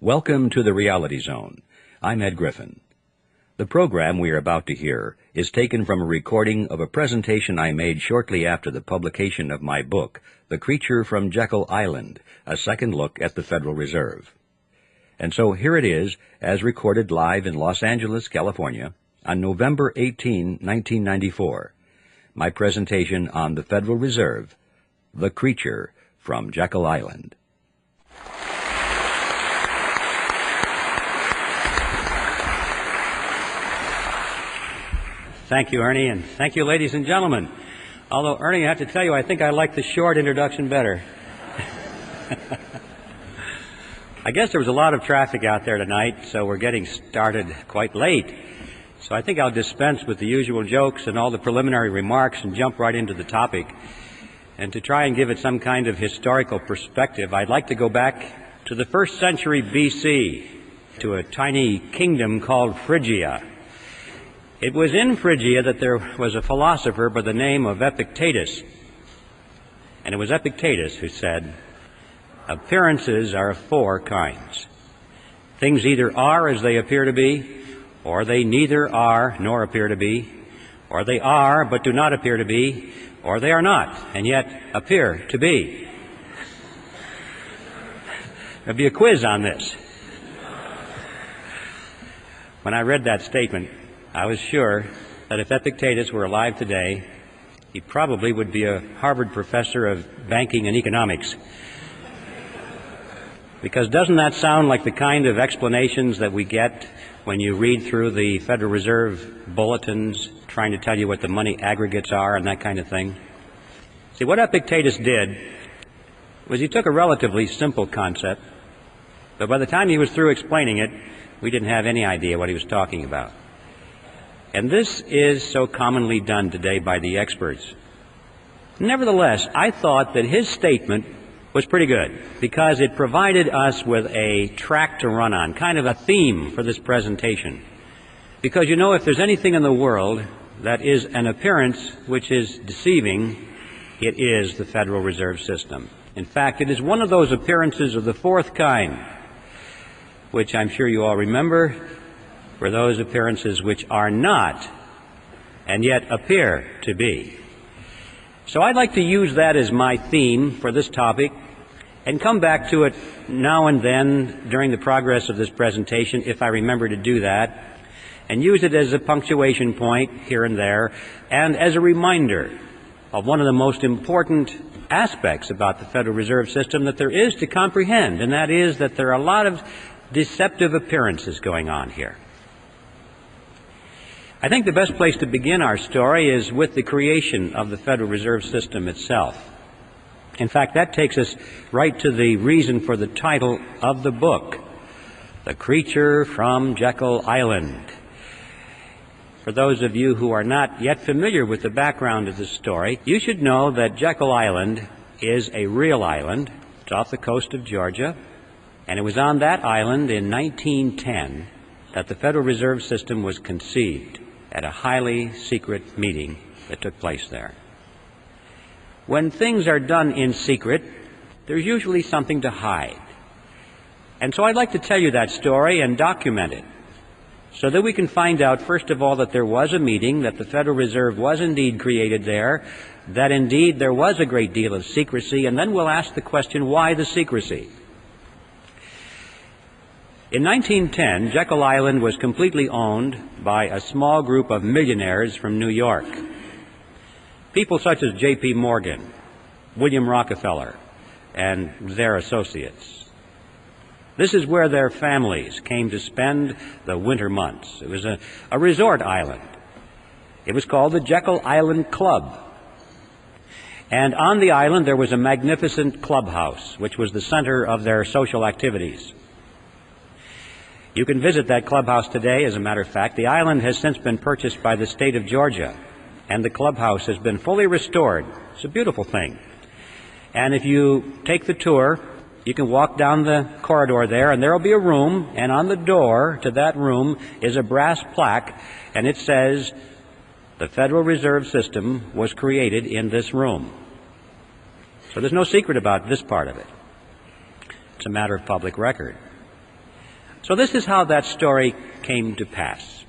Welcome to the Reality Zone. I'm Ed Griffin. The program we are about to hear is taken from a recording of a presentation I made shortly after the publication of my book, The Creature from Jekyll Island, a second look at the Federal Reserve. And so here it is, as recorded live in Los Angeles, California, on November 18, 1994. My presentation on the Federal Reserve, The Creature from Jekyll Island. Thank you, Ernie, and thank you, ladies and gentlemen. Although, Ernie, I have to tell you, I think I like the short introduction better. I guess there was a lot of traffic out there tonight, so we're getting started quite late. So I think I'll dispense with the usual jokes and all the preliminary remarks and jump right into the topic. And to try and give it some kind of historical perspective, I'd like to go back to the 1st century BC, to a tiny kingdom called Phrygia. It was in Phrygia that there was a philosopher by the name of Epictetus. And it was Epictetus who said, "Appearances are of 4 kinds. Things either are as they appear to be, or they neither are nor appear to be, or they are but do not appear to be, or they are not and yet appear to be." There'll be a quiz on this. When I read that statement, I was sure that if Epictetus were alive today, he probably would be a Harvard professor of banking and economics. Because doesn't that sound like the kind of explanations that we get when you read through the Federal Reserve bulletins trying to tell you what the money aggregates are and that kind of thing? See, what Epictetus did was he took a relatively simple concept, but by the time he was through explaining it, we didn't have any idea what he was talking about. And this is so commonly done today by the experts. Nevertheless, I thought that his statement was pretty good because it provided us with a track to run on, kind of a theme for this presentation. Because you know, if there's anything in the world that is an appearance which is deceiving, it is the Federal Reserve System. In fact, it is one of those appearances of the 4th kind, which I'm sure you all remember, for those appearances which are not and yet appear to be. So I'd like to use that as my theme for this topic and come back to it now and then during the progress of this presentation, if I remember to do that, and use it as a punctuation point here and there, and as a reminder of one of the most important aspects about the Federal Reserve System that there is to comprehend, and that is that there are a lot of deceptive appearances going on here. I think the best place to begin our story is with the creation of the Federal Reserve System itself. In fact, that takes us right to the reason for the title of the book, The Creature from Jekyll Island. For those of you who are not yet familiar with the background of this story, you should know that Jekyll Island is a real island. It's off the coast of Georgia, and it was on that island in 1910 that the Federal Reserve System was conceived at a highly secret meeting that took place there. When things are done in secret, there's usually something to hide. And so I'd like to tell you that story and document it so that we can find out, first of all, that there was a meeting, that the Federal Reserve was indeed created there, that indeed there was a great deal of secrecy, and then we'll ask the question, why the secrecy? In 1910, Jekyll Island was completely owned by a small group of millionaires from New York. People such as J.P. Morgan, William Rockefeller, and their associates. This is where their families came to spend the winter months. It was a resort island. It was called the Jekyll Island Club. And on the island there was a magnificent clubhouse, which was the center of their social activities. You can visit that clubhouse today. As a matter of fact, the island has since been purchased by the state of Georgia, and the clubhouse has been fully restored. It's a beautiful thing. And if you take the tour, you can walk down the corridor there, and there will be a room, and on the door to that room is a brass plaque, and it says, "The Federal Reserve System was created in this room." So there's no secret about this part of it. It's a matter of public record. So this is how that story came to pass.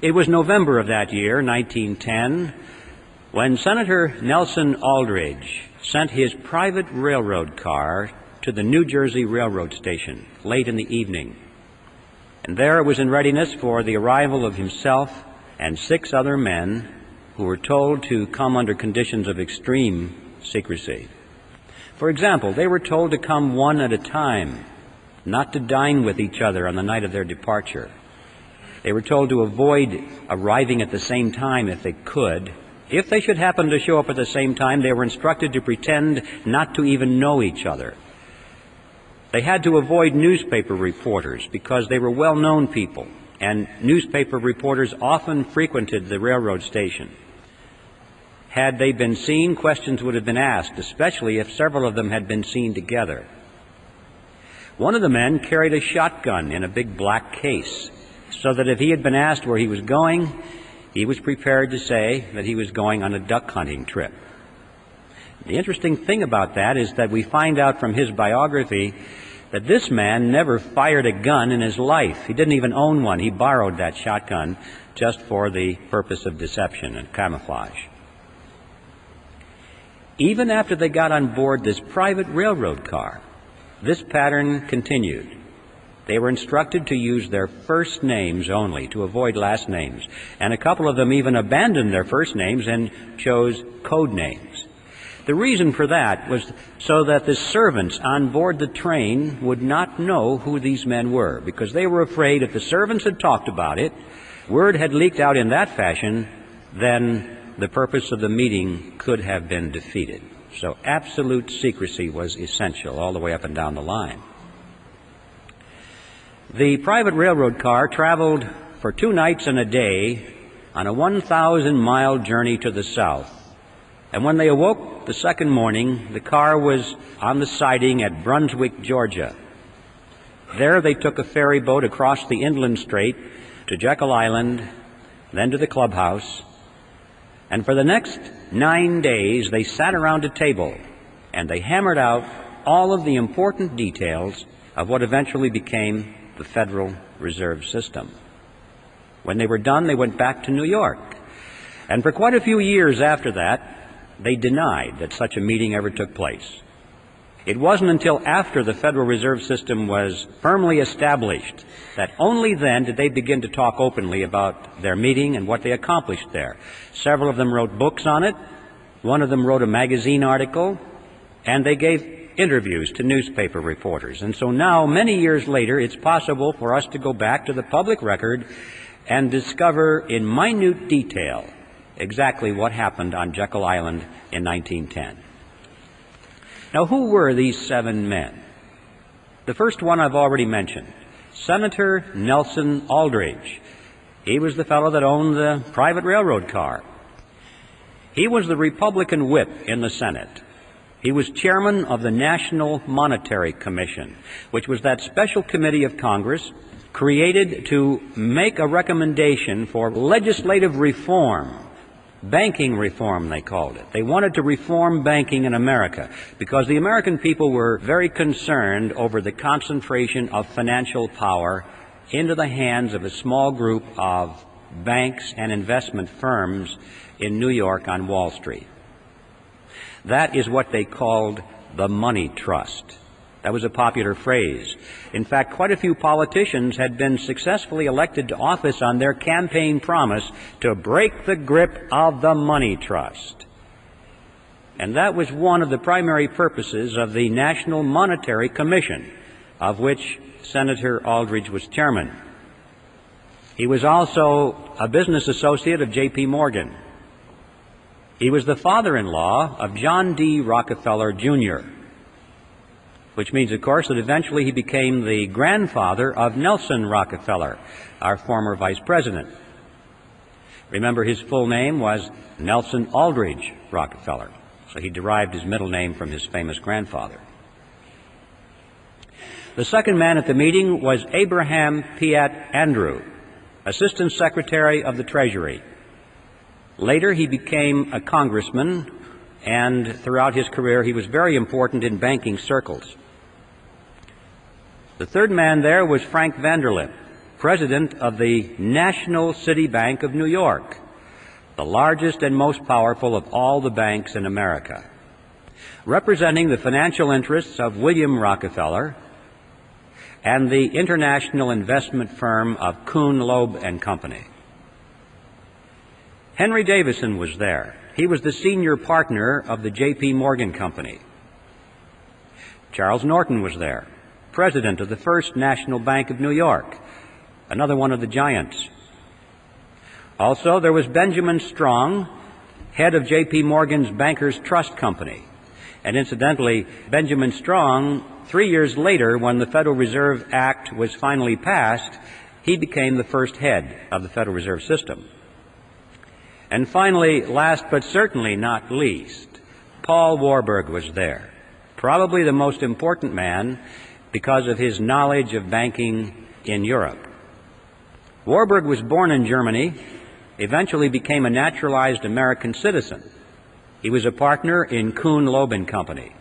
It was November of that year, 1910, when Senator Nelson Aldrich sent his private railroad car to the New Jersey Railroad Station late in the evening. And there it was in readiness for the arrival of himself and 6 other men who were told to come under conditions of extreme secrecy. For example, they were told to come one at a time, not to dine with each other on the night of their departure. They were told to avoid arriving at the same time if they could. If they should happen to show up at the same time, they were instructed to pretend not to even know each other. They had to avoid newspaper reporters because they were well-known people, and newspaper reporters often frequented the railroad station. Had they been seen, questions would have been asked, especially if several of them had been seen together. One of the men carried a shotgun in a big black case, so that if he had been asked where he was going, he was prepared to say that he was going on a duck hunting trip. The interesting thing about that is that we find out from his biography that this man never fired a gun in his life. He didn't even own one. He borrowed that shotgun just for the purpose of deception and camouflage. Even after they got on board this private railroad car, this pattern continued. They were instructed to use their first names only, to avoid last names. And a couple of them even abandoned their first names and chose code names. The reason for that was so that the servants on board the train would not know who these men were, because they were afraid if the servants had talked about it, word had leaked out in that fashion, then the purpose of the meeting could have been defeated. So absolute secrecy was essential all the way up and down the line. The private railroad car traveled for 2 nights and a day on a 1,000-mile journey to the south. And when they awoke the second morning, the car was on the siding at Brunswick, Georgia. There they took a ferry boat across the inland strait to Jekyll Island, then to the clubhouse. And for the next 9 days, they sat around a table and they hammered out all of the important details of what eventually became the Federal Reserve System. When they were done, they went back to New York. And for quite a few years after that, they denied that such a meeting ever took place. It wasn't until after the Federal Reserve System was firmly established that only then did they begin to talk openly about their meeting and what they accomplished there. Several of them wrote books on it. One of them wrote a magazine article, and they gave interviews to newspaper reporters. And so now, many years later, it's possible for us to go back to the public record and discover in minute detail exactly what happened on Jekyll Island in 1910. Now, who were these 7 men? The first one I've already mentioned, Senator Nelson Aldrich. He was the fellow that owned the private railroad car. He was the Republican whip in the Senate. He was chairman of the National Monetary Commission, which was that special committee of Congress created to make a recommendation for legislative reform. Banking reform, they called it. They wanted to reform banking in America because the American people were very concerned over the concentration of financial power into the hands of a small group of banks and investment firms in New York on Wall Street. That is what they called the money trust. That was a popular phrase. In fact, quite a few politicians had been successfully elected to office on their campaign promise to break the grip of the money trust. And that was one of the primary purposes of the National Monetary Commission, of which Senator Aldrich was chairman. He was also a business associate of J.P. Morgan. He was the father-in-law of John D. Rockefeller, Jr., which means, of course, that eventually he became the grandfather of Nelson Rockefeller, our former vice president. Remember, his full name was Nelson Aldrich Rockefeller, so he derived his middle name from his famous grandfather. The second man at the meeting was Abraham Piatt Andrew, Assistant Secretary of the Treasury. Later, he became a congressman, and throughout his career, he was very important in banking circles. The third man there was Frank Vanderlip, president of the National City Bank of New York, the largest and most powerful of all the banks in America, representing the financial interests of William Rockefeller and the international investment firm of Kuhn, Loeb and Company. Henry Davison was there. He was the senior partner of the J.P. Morgan Company. Charles Norton was there, president of the First National Bank of New York, another one of the giants. Also, there was Benjamin Strong, head of J.P. Morgan's Bankers Trust Company. And incidentally, Benjamin Strong, 3 years later, when the Federal Reserve Act was finally passed, he became the first head of the Federal Reserve System. And finally, last but certainly not least, Paul Warburg was there, probably the most important man because of his knowledge of banking in Europe. Warburg was born in Germany, eventually became a naturalized American citizen. He was a partner in Kuhn, Loeb and Company.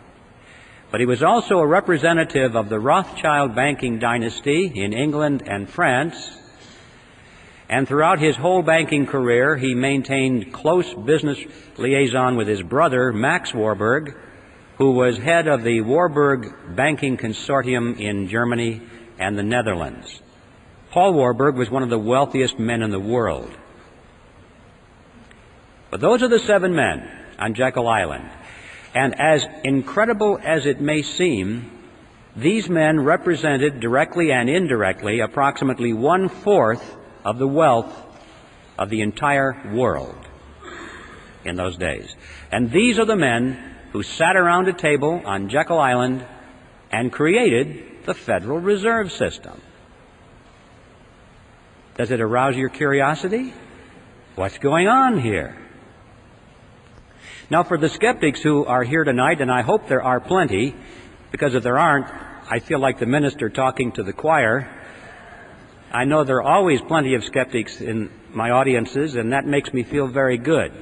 But he was also a representative of the Rothschild banking dynasty in England and France. And throughout his whole banking career, he maintained close business liaison with his brother, Max Warburg, who was head of the Warburg Banking Consortium in Germany and the Netherlands. Paul Warburg was one of the wealthiest men in the world. But those are the 7 men on Jekyll Island. And as incredible as it may seem, these men represented directly and indirectly approximately 1/4 of the wealth of the entire world in those days. And these are the men who sat around a table on Jekyll Island and created the Federal Reserve System. Does it arouse your curiosity? What's going on here? Now, for the skeptics who are here tonight, and I hope there are plenty, because if there aren't, I feel like the minister talking to the choir. I know there are always plenty of skeptics in my audiences, and that makes me feel very good.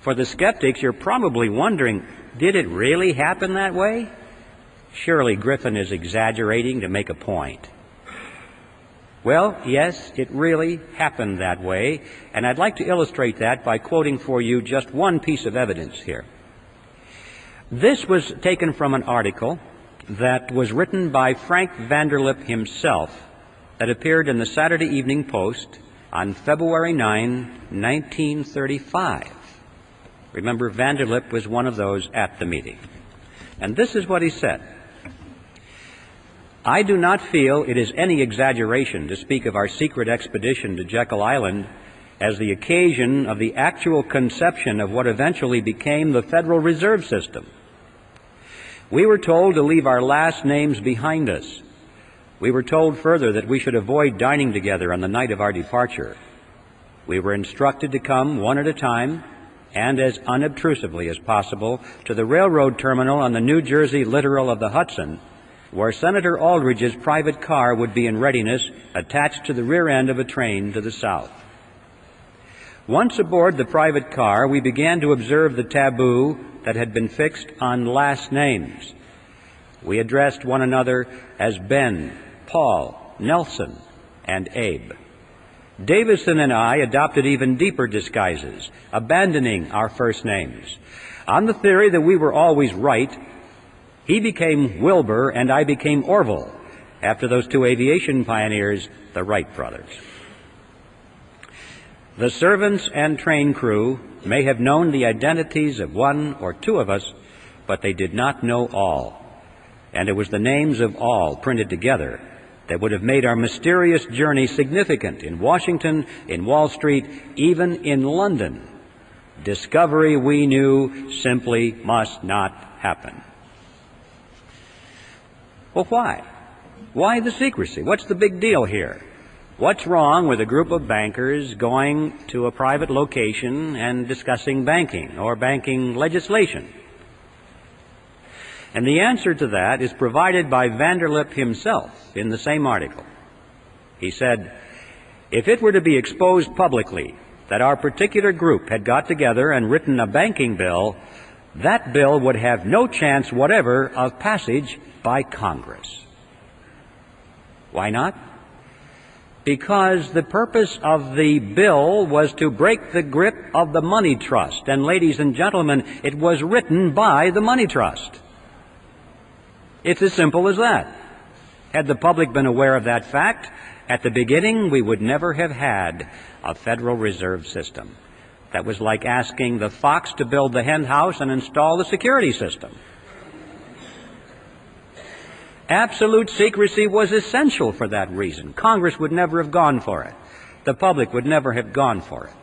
For the skeptics, you're probably wondering, did it really happen that way? Surely Griffin is exaggerating to make a point. Well, yes, it really happened that way, and I'd like to illustrate that by quoting for you just one piece of evidence here. This was taken from an article that was written by Frank Vanderlip himself that appeared in the Saturday Evening Post on February 9, 1935. Remember, Vanderlip was one of those at the meeting. And this is what he said. I do not feel it is any exaggeration to speak of our secret expedition to Jekyll Island as the occasion of the actual conception of what eventually became the Federal Reserve System. We were told to leave our last names behind us. We were told further that we should avoid dining together on the night of our departure. We were instructed to come one at a time and as unobtrusively as possible to the railroad terminal on the New Jersey littoral of the Hudson, where Senator Aldrich's private car would be in readiness attached to the rear end of a train to the south. Once aboard the private car, we began to observe the taboo that had been fixed on last names. We addressed one another as Ben, Paul, Nelson, and Abe. Davison and I adopted even deeper disguises, abandoning our first names. On the theory that we were always right, he became Wilbur and I became Orville, after those two aviation pioneers, the Wright brothers. The servants and train crew may have known the identities of one or two of us, but they did not know all. And it was the names of all printed together that would have made our mysterious journey significant in Washington, in Wall Street, even in London. Discovery, we knew, simply must not happen. Well, why? Why the secrecy? What's the big deal here? What's wrong with a group of bankers going to a private location and discussing banking or banking legislation? And the answer to that is provided by Vanderlip himself in the same article. He said, if it were to be exposed publicly that our particular group had got together and written a banking bill, that bill would have no chance whatever of passage by Congress. Why not? Because the purpose of the bill was to break the grip of the money trust. And ladies and gentlemen, it was written by the money trust. It's as simple as that. Had the public been aware of that fact, at the beginning we would never have had a Federal Reserve System. That was like asking the fox to build the hen house and install the security system. Absolute secrecy was essential for that reason. Congress would never have gone for it. The public would never have gone for it.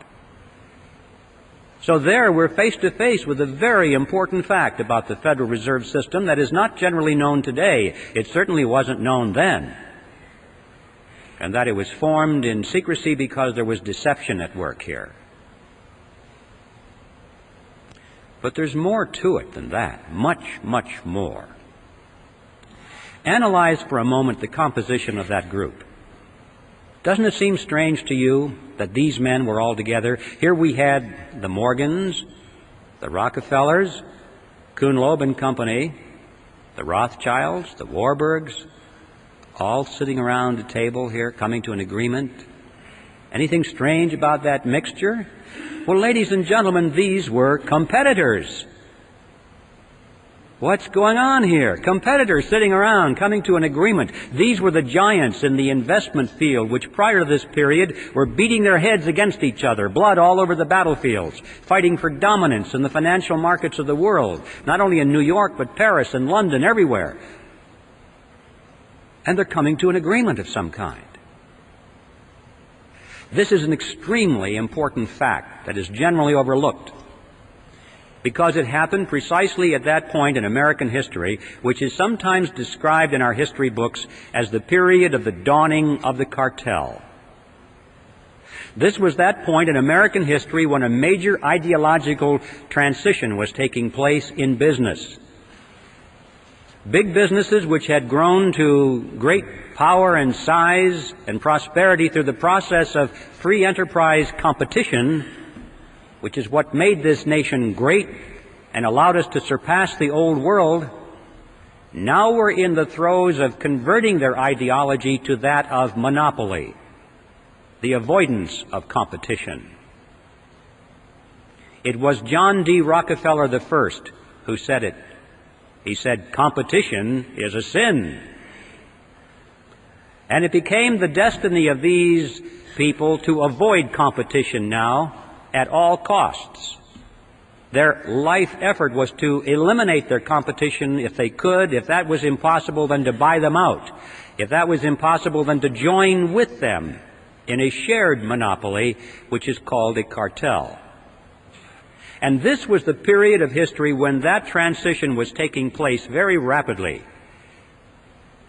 So there we're face to face with a very important fact about the Federal Reserve System that is not generally known today. It certainly wasn't known then. And that it was formed in secrecy because there was deception at work here. But there's more to it than that. Much, much more. Analyze for a moment the composition of that group. Doesn't it seem strange to you that these men were all together? Here we had the Morgans, the Rockefellers, Kuhn, Loeb and Company, the Rothschilds, the Warburgs, all sitting around a table here, coming to an agreement. Anything strange about that mixture? Well, ladies and gentlemen, these were competitors. What's going on here? Competitors sitting around, coming to an agreement. These were the giants in the investment field, which prior to this period were beating their heads against each other, blood all over the battlefields, fighting for dominance in the financial markets of the world, not only in New York, but Paris and London, everywhere. And they're coming to an agreement of some kind. This is an extremely important fact that is generally overlooked, because it happened precisely at that point in American history, which is sometimes described in our history books as the period of the dawning of the cartel. This was that point in American history when a major ideological transition was taking place in business. Big businesses which had grown to great power and size and prosperity through the process of free enterprise competition, which is what made this nation great and allowed us to surpass the old world, now we're in the throes of converting their ideology to that of monopoly, the avoidance of competition. It was John D. Rockefeller I who said it. He said, "Competition is a sin." And it became the destiny of these people to avoid competition now at all costs. Their life effort was to eliminate their competition if they could. If that was impossible, then to buy them out. If that was impossible, then to join with them in a shared monopoly, which is called a cartel. And this was the period of history when that transition was taking place very rapidly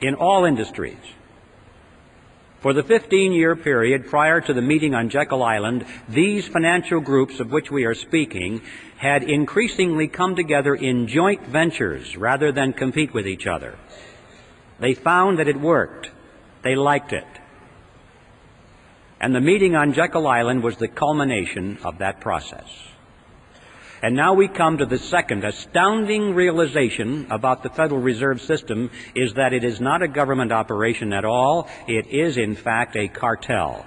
in all industries. For the 15-year period prior to the meeting on Jekyll Island, these financial groups of which we are speaking had increasingly come together in joint ventures rather than compete with each other. They found that it worked. They liked it. And the meeting on Jekyll Island was the culmination of that process. And now we come to the second astounding realization about the Federal Reserve System, is that it is not a government operation at all. It is, in fact, a cartel.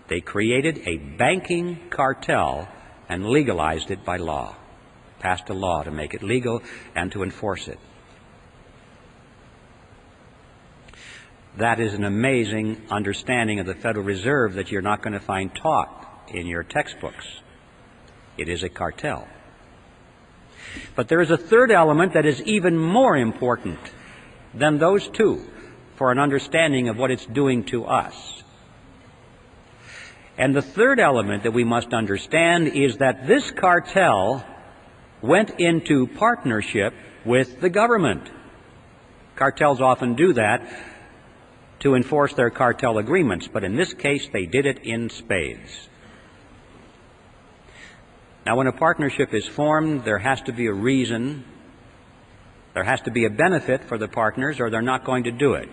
They created a banking cartel and legalized it by law, passed a law to make it legal and to enforce it. That is an amazing understanding of the Federal Reserve that you're not going to find taught in your textbooks. It is a cartel. But there is a third element that is even more important than those two for an understanding of what it's doing to us. And the third element that we must understand is that this cartel went into partnership with the government. Cartels often do that to enforce their cartel agreements, but in this case they did it in spades. Now, when a partnership is formed, there has to be a reason, there has to be a benefit for the partners, or they're not going to do it.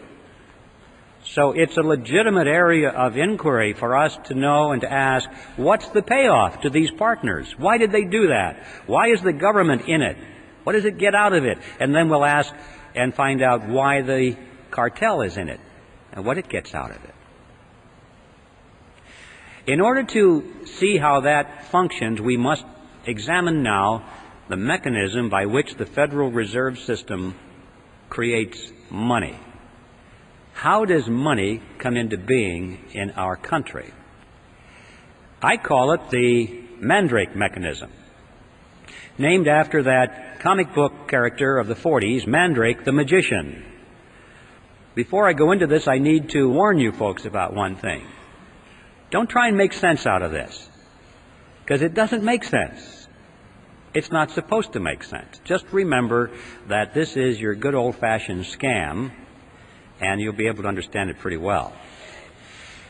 So it's a legitimate area of inquiry for us to know and to ask, what's the payoff to these partners? Why did they do that? Why is the government in it? What does it get out of it? And then we'll ask and find out why the cartel is in it. and what it gets out of it. In order to see how that functions, we must examine now the mechanism by which the Federal Reserve System creates money. How does money come into being in our country? I call it the Mandrake mechanism, named after that comic book character of the 40s, Mandrake the Magician. Before I go into this, I need to warn you folks about one thing. Don't try and make sense out of this, because it doesn't make sense. It's not supposed to make sense. Just remember that this is your good old-fashioned scam, and you'll be able to understand it pretty well.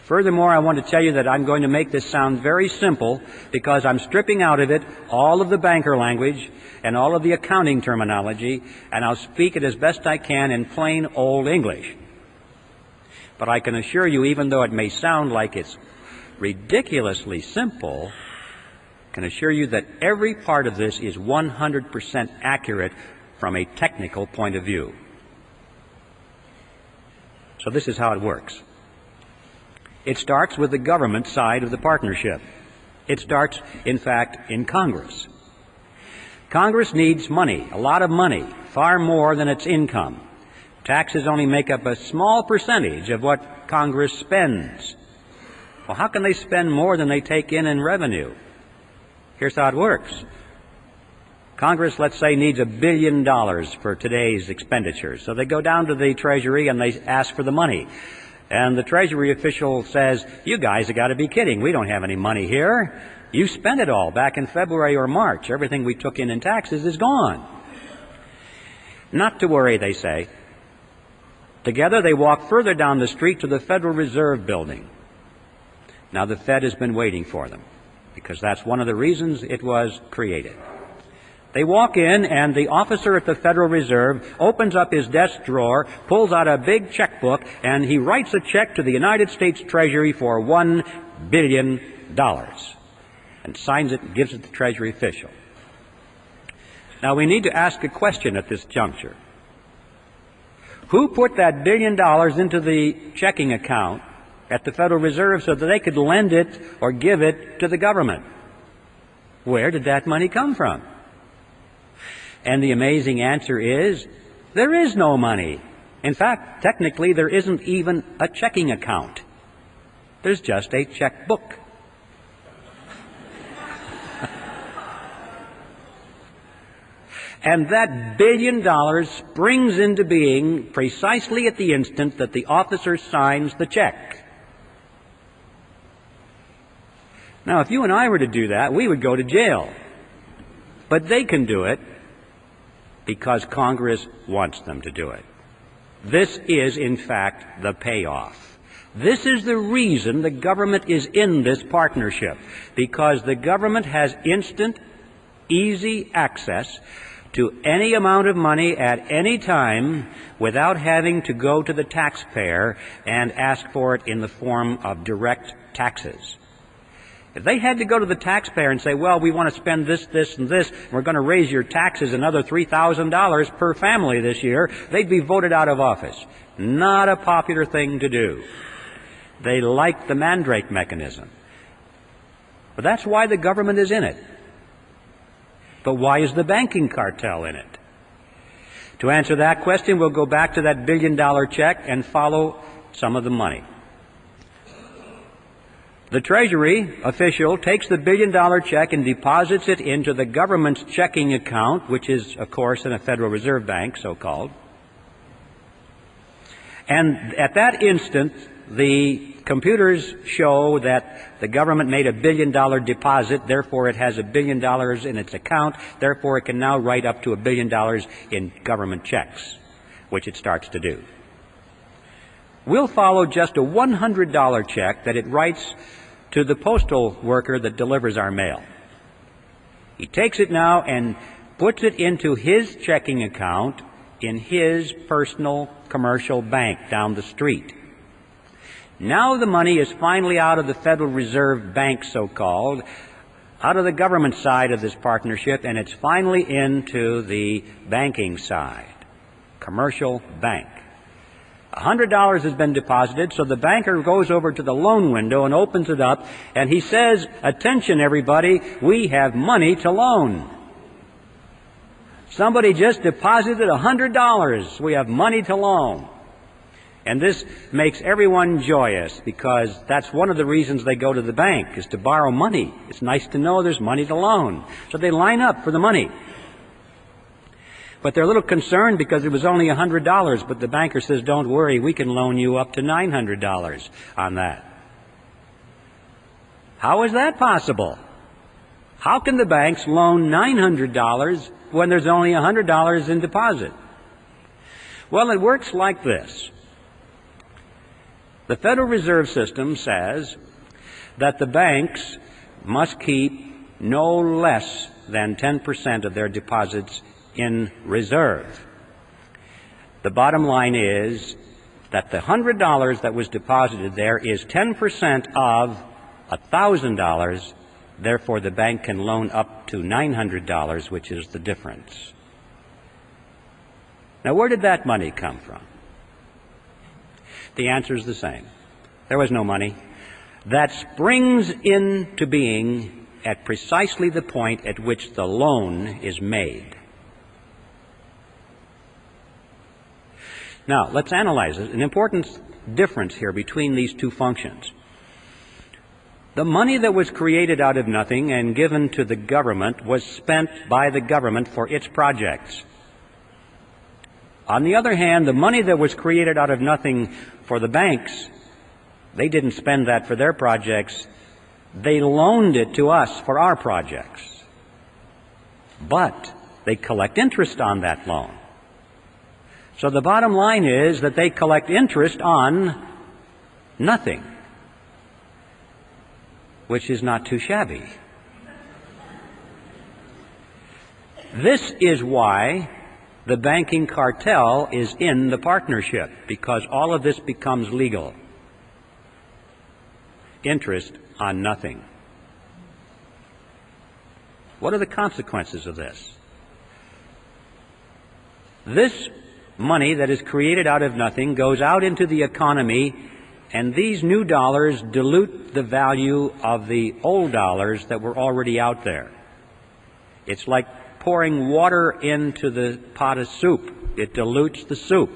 Furthermore, I want to tell you that I'm going to make this sound very simple because I'm stripping out of it all of the banker language and all of the accounting terminology, and I'll speak it as best I can in plain old English. But I can assure you, even though it may sound like it's ridiculously simple, I can assure you that every part of this is 100% accurate from a technical point of view. So this is how it works. It starts with the government side of the partnership. It starts, in fact, in Congress. Congress needs money, a lot of money, far more than its income. Taxes only make up a small percentage of what Congress spends. Well, how can they spend more than they take in revenue? Here's how it works. Congress, let's say, needs $1 billion for today's expenditures. So they go down to the Treasury and they ask for the money. And the Treasury official says, you guys have got to be kidding. We don't have any money here. You spent it all back in February or March. Everything we took in taxes is gone. Not to worry, they say. Together they walk further down the street to the Federal Reserve Building. Now the Fed has been waiting for them, because that's one of the reasons it was created. They walk in, and the officer at the Federal Reserve opens up his desk drawer, pulls out a big checkbook, and he writes a check to the United States Treasury for $1 billion and signs it and gives it to the Treasury official. Now, we need to ask a question at this juncture. Who put that $1 billion into the checking account at the Federal Reserve so that they could lend it or give it to the government? Where did that money come from? And the amazing answer is, there is no money. In fact, technically, there isn't even a checking account. There's just a checkbook. And that $1 billion springs into being precisely at the instant that the officer signs the check. Now, if you and I were to do that, we would go to jail. But they can do it because Congress wants them to do it. This is, in fact, the payoff. This is the reason the government is in this partnership, because the government has instant, easy access to any amount of money at any time without having to go to the taxpayer and ask for it in the form of direct taxes. If they had to go to the taxpayer and say, well, we want to spend this, this, and this, and we're going to raise your taxes another $3,000 per family this year, they'd be voted out of office. Not a popular thing to do. They like the Mandrake mechanism. But that's why the government is in it. But why is the banking cartel in it? To answer that question, we'll go back to that $1 billion check and follow some of the money. The Treasury official takes the $1 billion check and deposits it into the government's checking account, which is, of course, in a Federal Reserve Bank, so-called. And at that instant, the computers show that the government made a $1 billion deposit, therefore it has $1 billion in its account, therefore it can now write up to $1 billion in government checks, which it starts to do. We'll follow just a $100 check that it writes to the postal worker that delivers our mail. He takes it now and puts it into his checking account in his personal commercial bank down the street. Now the money is finally out of the Federal Reserve Bank, so-called, out of the government side of this partnership, and it's finally into the banking side, commercial bank. $100 has been deposited, so the banker goes over to the loan window and opens it up, and he says, "Attention, everybody, we have money to loan. Somebody just deposited $100. We have money to loan." And this makes everyone joyous, because that's one of the reasons they go to the bank, is to borrow money. It's nice to know there's money to loan. So they line up for the money. But they're a little concerned because it was only $100, but the banker says, "Don't worry, we can loan you up to $900 on that." How is that possible? How can the banks loan $900 when there's only $100 in deposit? Well, it works like this. The Federal Reserve System says that the banks must keep no less than 10% of their deposits in reserve. The bottom line is that the $100 that was deposited there is 10% of $1,000. Therefore, the bank can loan up to $900, which is the difference. Now, where did that money come from? The answer is the same. There was no money. That springs into being at precisely the point at which the loan is made. Now, let's analyze it. An important difference here between these two functions. The money that was created out of nothing and given to the government was spent by the government for its projects. On the other hand, the money that was created out of nothing for the banks, they didn't spend that for their projects. They loaned it to us for our projects. But they collect interest on that loan. So the bottom line is that they collect interest on nothing, which is not too shabby. This is why the banking cartel is in the partnership, because all of this becomes legal. Interest on nothing. What are the consequences of this? This money that is created out of nothing goes out into the economy, and these new dollars dilute the value of the old dollars that were already out there. It's like pouring water into the pot of soup. It dilutes the soup.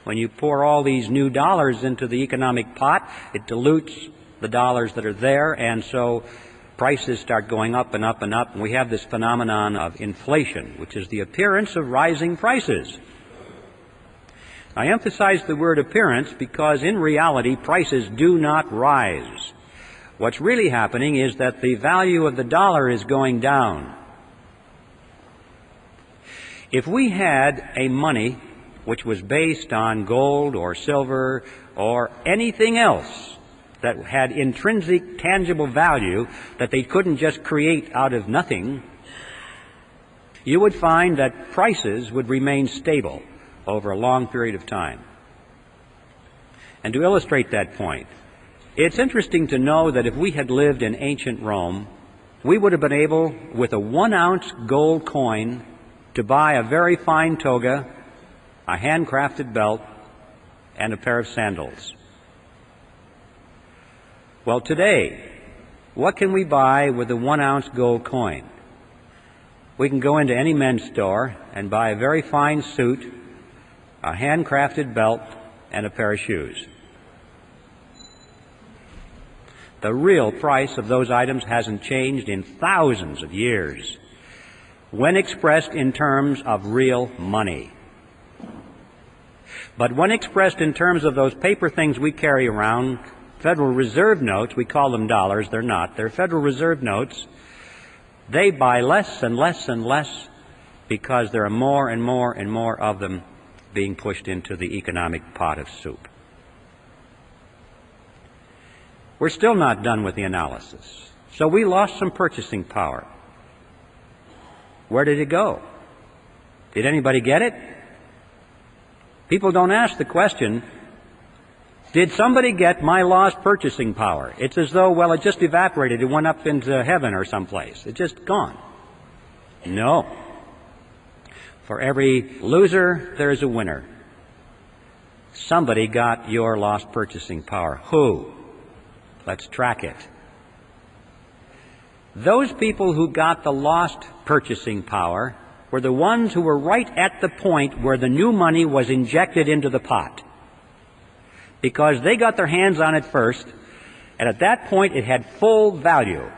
When you pour all these new dollars into the economic pot, it dilutes the dollars that are there, and so prices start going up and up and up, and we have this phenomenon of inflation, which is the appearance of rising prices. I emphasize the word appearance because in reality prices do not rise. What's really happening is that the value of the dollar is going down. If we had a money which was based on gold or silver or anything else that had intrinsic tangible value that they couldn't just create out of nothing, you would find that prices would remain stable over a long period of time. And to illustrate that point, it's interesting to know that if we had lived in ancient Rome, we would have been able, with a 1-ounce gold coin, to buy a very fine toga, a handcrafted belt, and a pair of sandals. Well, today, what can we buy with a 1-ounce gold coin? We can go into any men's store and buy a very fine suit, a handcrafted belt, and a pair of shoes. The real price of those items hasn't changed in thousands of years when expressed in terms of real money. But when expressed in terms of those paper things we carry around, Federal Reserve notes, we call them dollars, they're not, they're Federal Reserve notes, they buy less and less and less because there are more and more and more of them being pushed into the economic pot of soup. We're still not done with the analysis. So we lost some purchasing power. Where did it go? Did anybody get it? People don't ask the question, did somebody get my lost purchasing power? It's as though, well, it just evaporated. It went up into heaven or someplace. It's just gone. No. For every loser, there's a winner. Somebody got your lost purchasing power. Who? Let's track it. Those people who got the lost purchasing power were the ones who were right at the point where the new money was injected into the pot. Because they got their hands on it first, and at that point it had full value.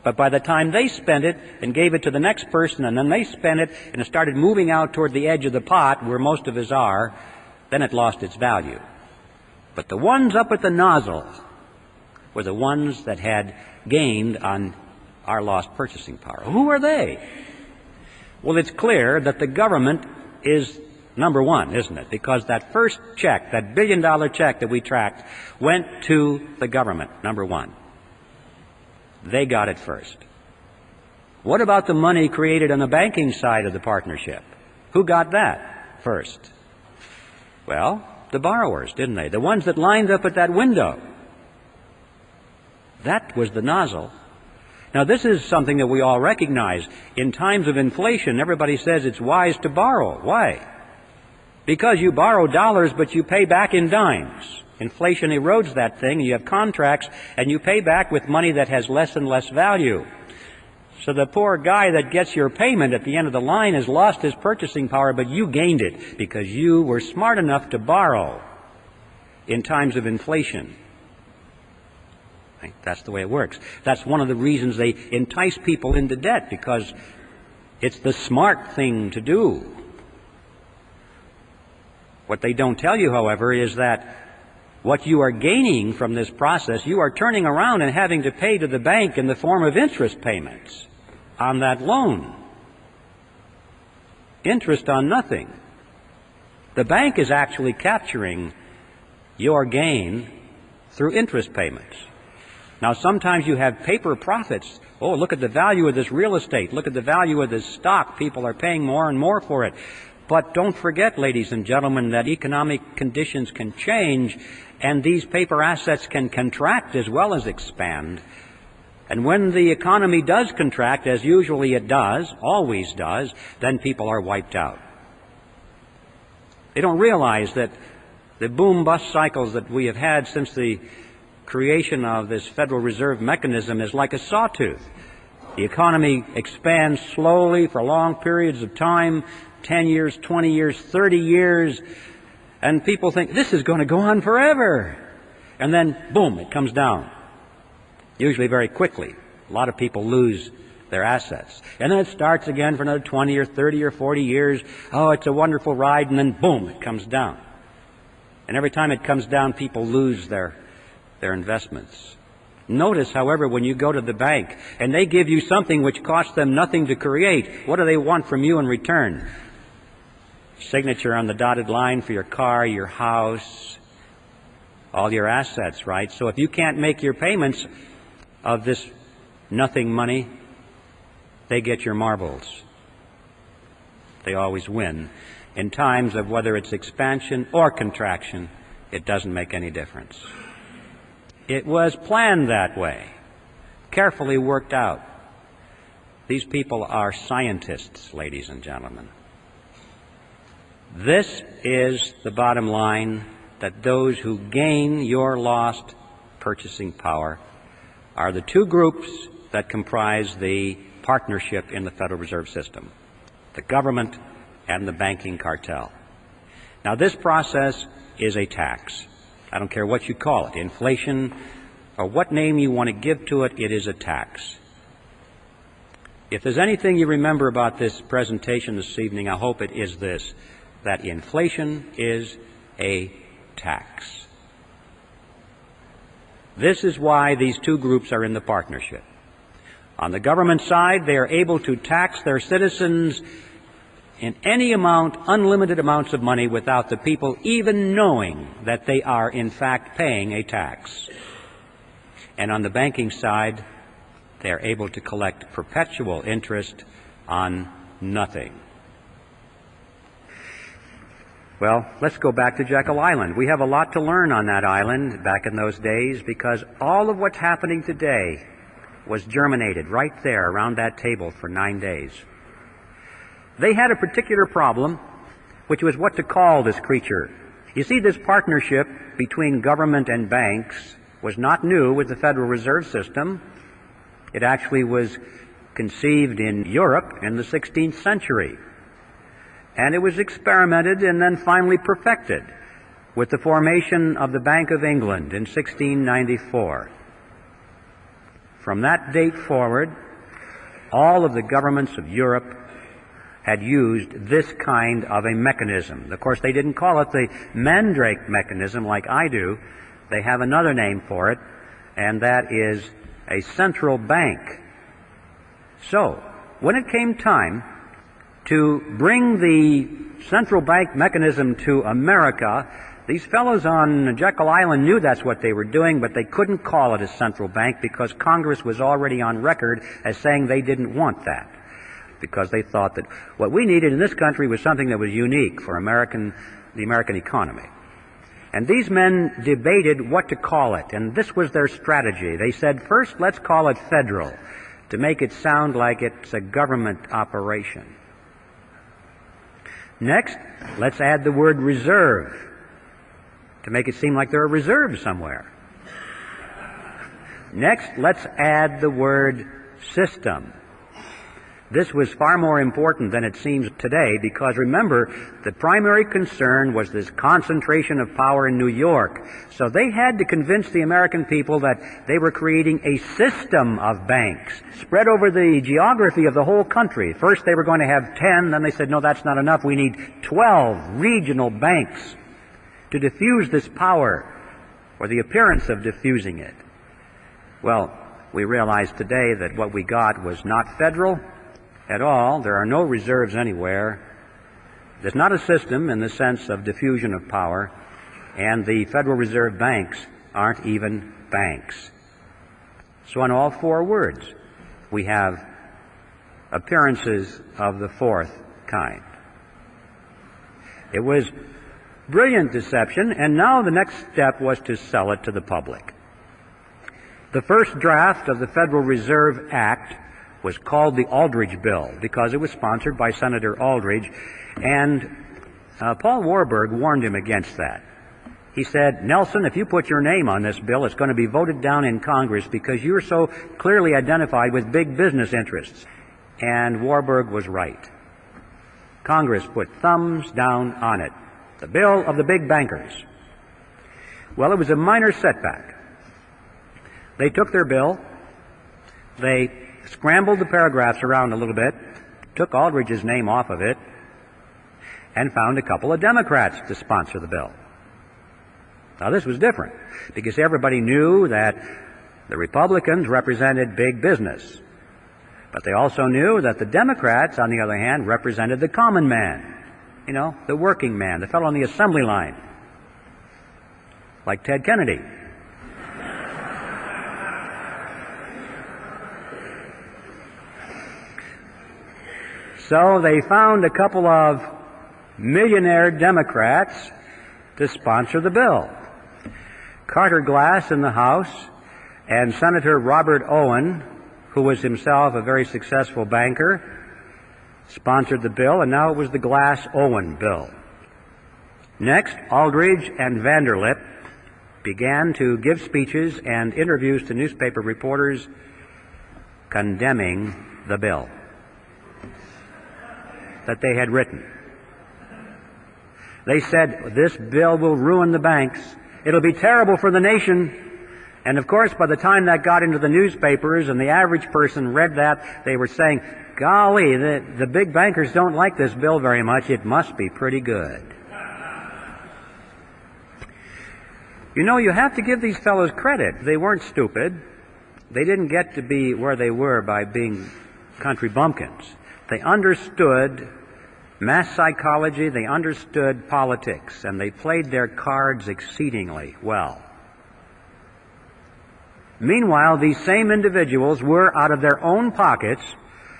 But by the time they spent it and gave it to the next person, and then they spent it and it started moving out toward the edge of the pot where most of us are, then it lost its value. But the ones up at the nozzle were the ones that had gained on our lost purchasing power. Who are they? Well, it's clear that the government is number one, isn't it? Because that first check, that billion-dollar check that we tracked, went to the government, number one. They got it first. What about the money created on the banking side of the partnership? Who got that first? Well, the borrowers, didn't they? The ones that lined up at that window. That was the nozzle. Now, this is something that we all recognize. In times of inflation, everybody says it's wise to borrow. Why? Because you borrow dollars, but you pay back in dimes. Inflation erodes that thing. You have contracts, and you pay back with money that has less and less value. So the poor guy that gets your payment at the end of the line has lost his purchasing power, but you gained it because you were smart enough to borrow in times of inflation. That's the way it works. That's one of the reasons they entice people into debt, because it's the smart thing to do. What they don't tell you, however, is that what you are gaining from this process, you are turning around and having to pay to the bank in the form of interest payments on that loan. Interest on nothing. The bank is actually capturing your gain through interest payments. Now, sometimes you have paper profits. Oh, look at the value of this real estate. Look at the value of this stock. People are paying more and more for it. But don't forget, ladies and gentlemen, that economic conditions can change, and these paper assets can contract as well as expand. And when the economy does contract, as usually it does, always does, then people are wiped out. They don't realize that the boom-bust cycles that we have had since the creation of this Federal Reserve mechanism is like a sawtooth. The economy expands slowly for long periods of time, 10 years, 20 years, 30 years, and people think this is going to go on forever. And then, boom, it comes down, usually very quickly. A lot of people lose their assets. And then it starts again for another 20 or 30 or 40 years. Oh, it's a wonderful ride, and then, boom, it comes down. And every time it comes down, people lose their investments. Notice, however, when you go to the bank and they give you something which costs them nothing to create, what do they want from you in return? Signature on the dotted line for your car, your house, all your assets, right? So if you can't make your payments of this nothing money, they get your marbles. They always win. In times of whether it's expansion or contraction, it doesn't make any difference. It was planned that way, carefully worked out. These people are scientists, ladies and gentlemen. This is the bottom line, that those who gain your lost purchasing power are the two groups that comprise the partnership in the Federal Reserve System, the government and the banking cartel. Now, this process is a tax. I don't care what you call it, inflation, or what name you want to give to it, it is a tax. If there's anything you remember about this presentation this evening, I hope it is this, that inflation is a tax. This is why these two groups are in the partnership. On the government side, they are able to tax their citizens in any amount, unlimited amounts of money, without the people even knowing that they are in fact paying a tax. And on the banking side, they are able to collect perpetual interest on nothing. Well, let's go back to Jekyll Island. We have a lot to learn on that island back in those days, because all of what's happening today was germinated right there around that table for 9 days. They had a particular problem, which was what to call this creature. You see, this partnership between government and banks was not new with the Federal Reserve System. It actually was conceived in Europe in the 16th century. And it was experimented and then finally perfected with the formation of the Bank of England in 1694. From that date forward, all of the governments of Europe had used this kind of a mechanism. Of course, they didn't call it the mandrake mechanism like I do. They have another name for it, and that is a central bank. So, when it came time to bring the central bank mechanism to America, these fellows on Jekyll Island knew that's what they were doing, but they couldn't call it a central bank because Congress was already on record as saying they didn't want that, because they thought that what we needed in this country was something that was unique for the American economy. And these men debated what to call it, and this was their strategy. They said, first, let's call it federal, to make it sound like it's a government operation. Next, let's add the word reserve, to make it seem like there are reserves somewhere. Next, let's add the word system. This was far more important than it seems today, because remember, the primary concern was this concentration of power in New York. So they had to convince the American people that they were creating a system of banks spread over the geography of the whole country. First they were going to have 10, then they said, no, that's not enough. We need 12 regional banks to diffuse this power, or the appearance of diffusing it. Well, we realize today that what we got was not federal at all. There are no reserves anywhere. There's not a system in the sense of diffusion of power, and the Federal Reserve banks aren't even banks. So in all four words, we have appearances of the fourth kind. It was brilliant deception, and now the next step was to sell it to the public. The first draft of the Federal Reserve Act was called the Aldrich Bill because it was sponsored by Senator Aldrich, and Paul Warburg warned him against that. He said, Nelson, if you put your name on this bill, it's going to be voted down in Congress because you're so clearly identified with big business interests. And Warburg was right. Congress put thumbs down on it. The bill of the big bankers. Well, it was a minor setback. They took their bill, they scrambled the paragraphs around a little bit, took Aldrich's name off of it, and found a couple of Democrats to sponsor the bill. Now this was different, because everybody knew that the Republicans represented big business. But they also knew that the Democrats, on the other hand, represented the common man. You know, the working man, the fellow on the assembly line, like Ted Kennedy. So they found a couple of millionaire Democrats to sponsor the bill. Carter Glass in the House and Senator Robert Owen, who was himself a very successful banker, sponsored the bill, and now it was the Glass-Owen bill. Next, Aldrich and Vanderlip began to give speeches and interviews to newspaper reporters condemning the bill that they had written. They said, this bill will ruin the banks. It'll be terrible for the nation. And of course, by the time that got into the newspapers and the average person read that, they were saying, golly, the big bankers don't like this bill very much. It must be pretty good. You know, you have to give these fellows credit. They weren't stupid. They didn't get to be where they were by being country bumpkins. They understood mass psychology, they understood politics, and they played their cards exceedingly well. Meanwhile, these same individuals were, out of their own pockets,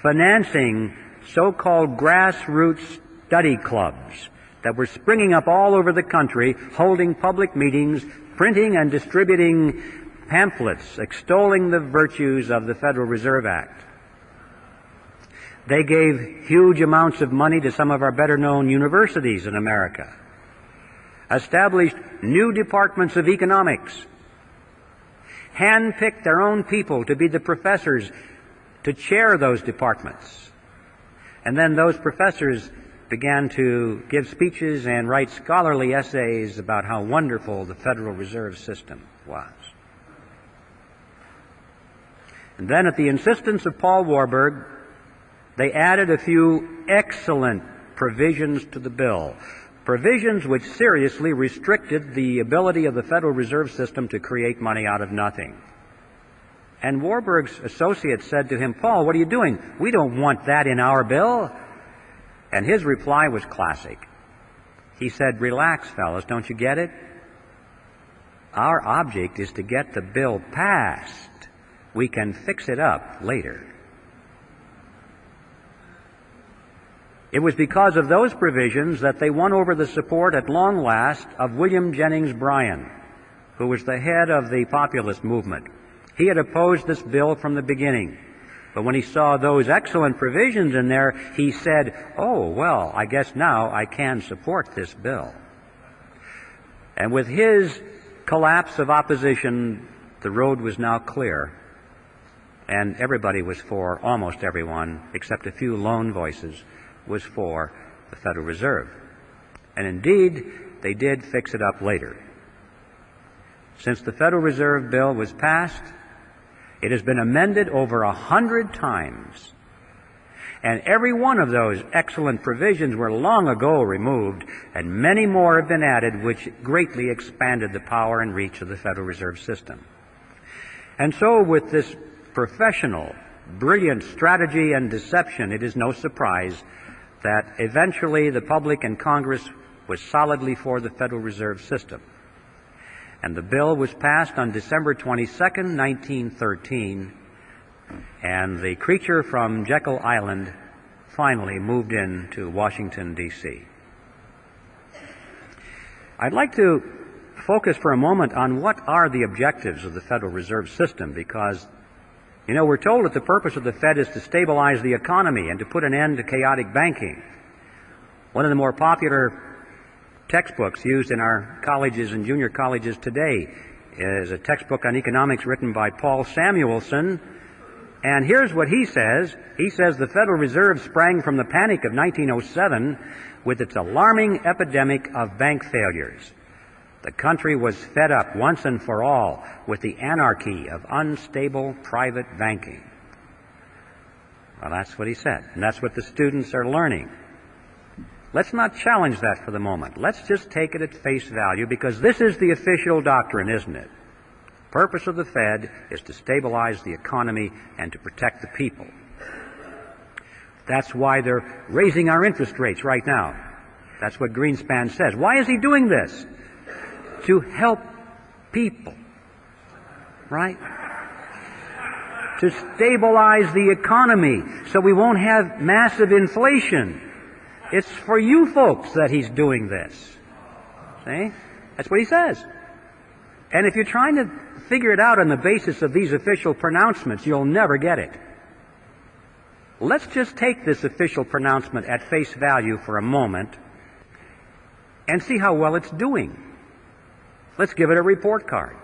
financing so-called grassroots study clubs that were springing up all over the country, holding public meetings, printing and distributing pamphlets extolling the virtues of the Federal Reserve Act. They gave huge amounts of money to some of our better-known universities in America. established new departments of economics, handpicked their own people to be the professors to chair those departments. And then those professors began to give speeches and write scholarly essays about how wonderful the Federal Reserve System was. And then at the insistence of Paul Warburg, they added a few excellent provisions to the bill, provisions which seriously restricted the ability of the Federal Reserve System to create money out of nothing. And Warburg's associates said to him, "Paul, what are you doing? We don't want that in our bill." And his reply was classic. He said, "Relax, fellas, don't you get it? Our object is to get the bill passed. We can fix it up later." It was because of those provisions that they won over the support at long last of William Jennings Bryan, who was the head of the populist movement. He had opposed this bill from the beginning. But when he saw those excellent provisions in there, he said, "Oh, well, I guess now I can support this bill." And with his collapse of opposition, the road was now clear. And everybody was for, almost everyone, except a few lone voices, was for the Federal Reserve. And indeed, they did fix it up later. Since the Federal Reserve Bill was passed, it has been amended over 100 times. And every one of those excellent provisions were long ago removed, and many more have been added, which greatly expanded the power and reach of the Federal Reserve System. And so with this professional, brilliant strategy and deception, it is no surprise that eventually the public and Congress was solidly for the Federal Reserve System. And the bill was passed on December 22nd, 1913, and the creature from Jekyll Island finally moved into Washington, D.C. I'd like to focus for a moment on what are the objectives of the Federal Reserve System, because, you know, we're told that the purpose of the Fed is to stabilize the economy and to put an end to chaotic banking. One of the more popular textbooks used in our colleges and junior colleges today is a textbook on economics written by Paul Samuelson. And here's what he says. He says the Federal Reserve sprang from the panic of 1907 with its alarming epidemic of bank failures. The country was fed up once and for all with the anarchy of unstable private banking. Well, that's what he said, and that's what the students are learning. Let's not challenge that for the moment. Let's just take it at face value, because this is the official doctrine, isn't it? The purpose of the Fed is to stabilize the economy and to protect the people. That's why they're raising our interest rates right now. That's what Greenspan says. Why is he doing this? To help people, right? To stabilize the economy so we won't have massive inflation. It's for you folks that he's doing this. See? That's what he says. And if you're trying to figure it out on the basis of these official pronouncements, you'll never get it. Let's just take this official pronouncement at face value for a moment and see how well it's doing. Let's give it a report card.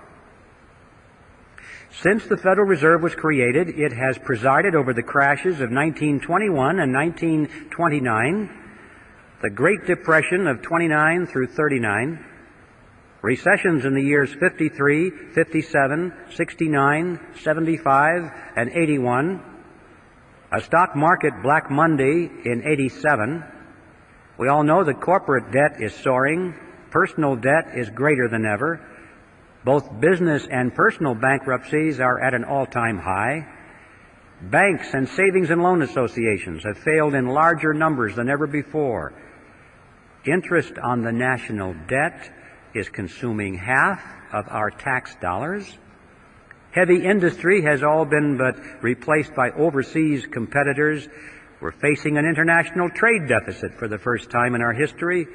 Since the Federal Reserve was created, it has presided over the crashes of 1921 and 1929, the Great Depression of 29 through 39, recessions in the years 53, 57, 69, 75, and 81, a stock market Black Monday in 87. We all know that corporate debt is soaring. Personal debt is greater than ever. Both business and personal bankruptcies are at an all-time high. Banks and savings and loan associations have failed in larger numbers than ever before. Interest on the national debt is consuming half of our tax dollars. Heavy industry has all been but replaced by overseas competitors. We're facing an international trade deficit for the first time in our history.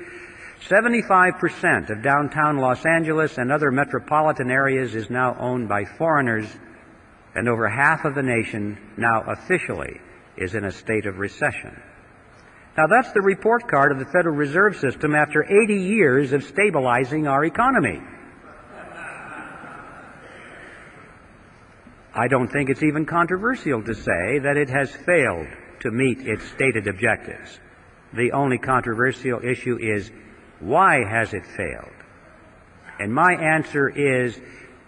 75% of downtown Los Angeles and other metropolitan areas is now owned by foreigners, and over half of the nation now officially is in a state of recession. Now, that's the report card of the Federal Reserve System after 80 years of stabilizing our economy. I don't think it's even controversial to say that it has failed to meet its stated objectives. The only controversial issue is, why has it failed? And my answer is,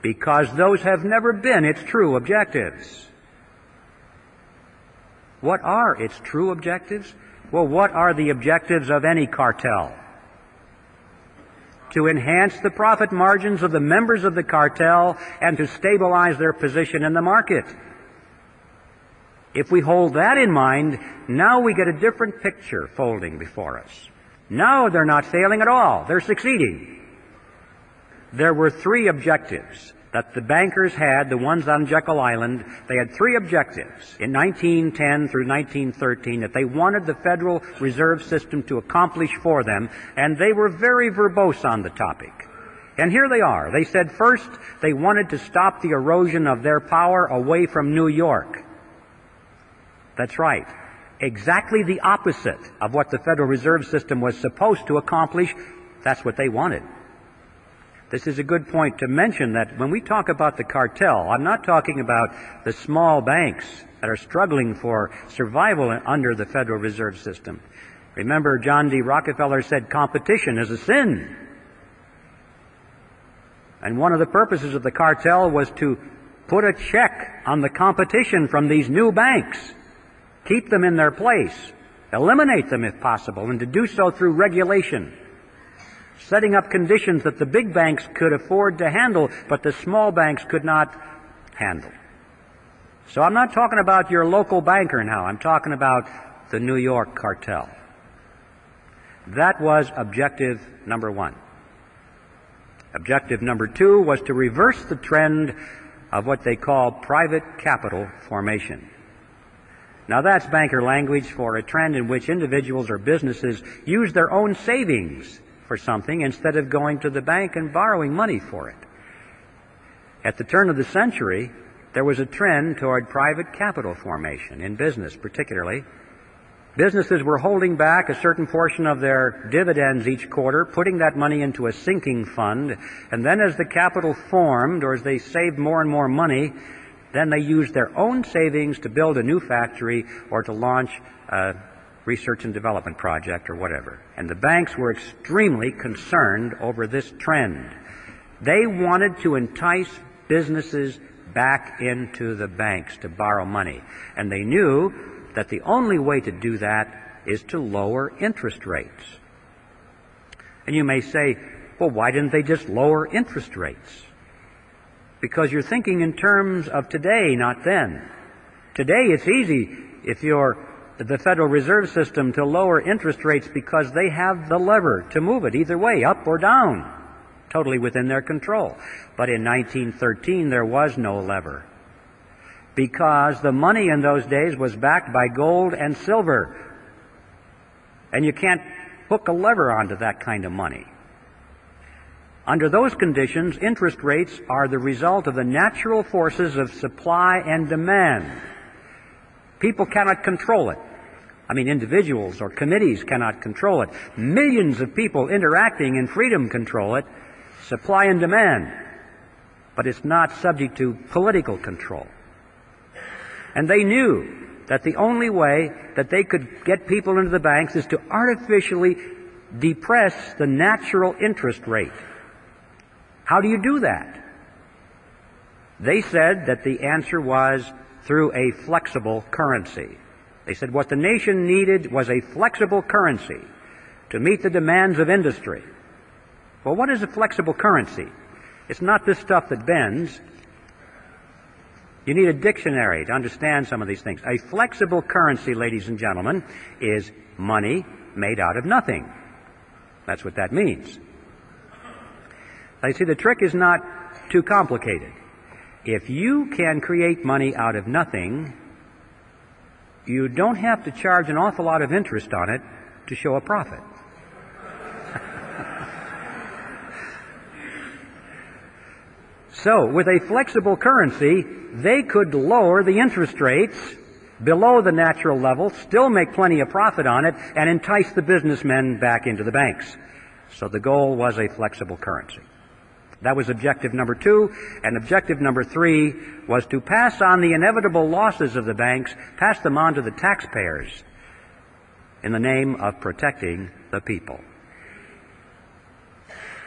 because those have never been its true objectives. What are its true objectives? Well, what are the objectives of any cartel? To enhance the profit margins of the members of the cartel and to stabilize their position in the market. If we hold that in mind, now we get a different picture folding before us. Now they're not failing at all. They're succeeding. There were three objectives that the bankers had, the ones on Jekyll Island. They had three objectives in 1910 through 1913 that they wanted the Federal Reserve System to accomplish for them, and they were very verbose on the topic. And here they are. They said first they wanted to stop the erosion of their power away from New York. That's right. Exactly the opposite of what the Federal Reserve System was supposed to accomplish. That's what they wanted. This is a good point to mention that when we talk about the cartel, I'm not talking about the small banks that are struggling for survival under the Federal Reserve System. Remember, John D. Rockefeller said competition is a sin. And one of the purposes of the cartel was to put a check on the competition from these new banks, keep them in their place, eliminate them if possible, and to do so through regulation, setting up conditions that the big banks could afford to handle, but the small banks could not handle. So I'm not talking about your local banker now. I'm talking about the New York cartel. That was objective number one. Objective number two was to reverse the trend of what they call private capital formation. Now that's banker language for a trend in which individuals or businesses use their own savings for something instead of going to the bank and borrowing money for it. At the turn of the century, there was a trend toward private capital formation in business particularly. Businesses were holding back a certain portion of their dividends each quarter, putting that money into a sinking fund, and then as the capital formed, or as they saved more and more money, then they used their own savings to build a new factory or to launch a research and development project or whatever. And the banks were extremely concerned over this trend. They wanted to entice businesses back into the banks to borrow money. And they knew that the only way to do that is to lower interest rates. And you may say, well, why didn't they just lower interest rates? Because you're thinking in terms of today, not then. Today it's easy if you're the Federal Reserve System to lower interest rates because they have the lever to move it either way, up or down, totally within their control. But in 1913 there was no lever because the money in those days was backed by gold and silver. And you can't hook a lever onto that kind of money. Under those conditions, interest rates are the result of the natural forces of supply and demand. People cannot control it. I mean, individuals or committees cannot control it. Millions of people interacting in freedom control it, supply and demand. But it's not subject to political control. And they knew that the only way that they could get people into the banks is to artificially depress the natural interest rate. How do you do that? They said that the answer was through a flexible currency. They said what the nation needed was a flexible currency to meet the demands of industry. Well, what is a flexible currency? It's not this stuff that bends. You need a dictionary to understand some of these things. A flexible currency, ladies and gentlemen, is money made out of nothing. That's what that means. Now, you see, the trick is not too complicated. If you can create money out of nothing, you don't have to charge an awful lot of interest on it to show a profit. So, with a flexible currency, they could lower the interest rates below the natural level, still make plenty of profit on it, and entice the businessmen back into the banks. So the goal was a flexible currency. That was objective number 2, and objective number 3 was to pass on the inevitable losses of the banks, pass them on to the taxpayers in the name of protecting the people.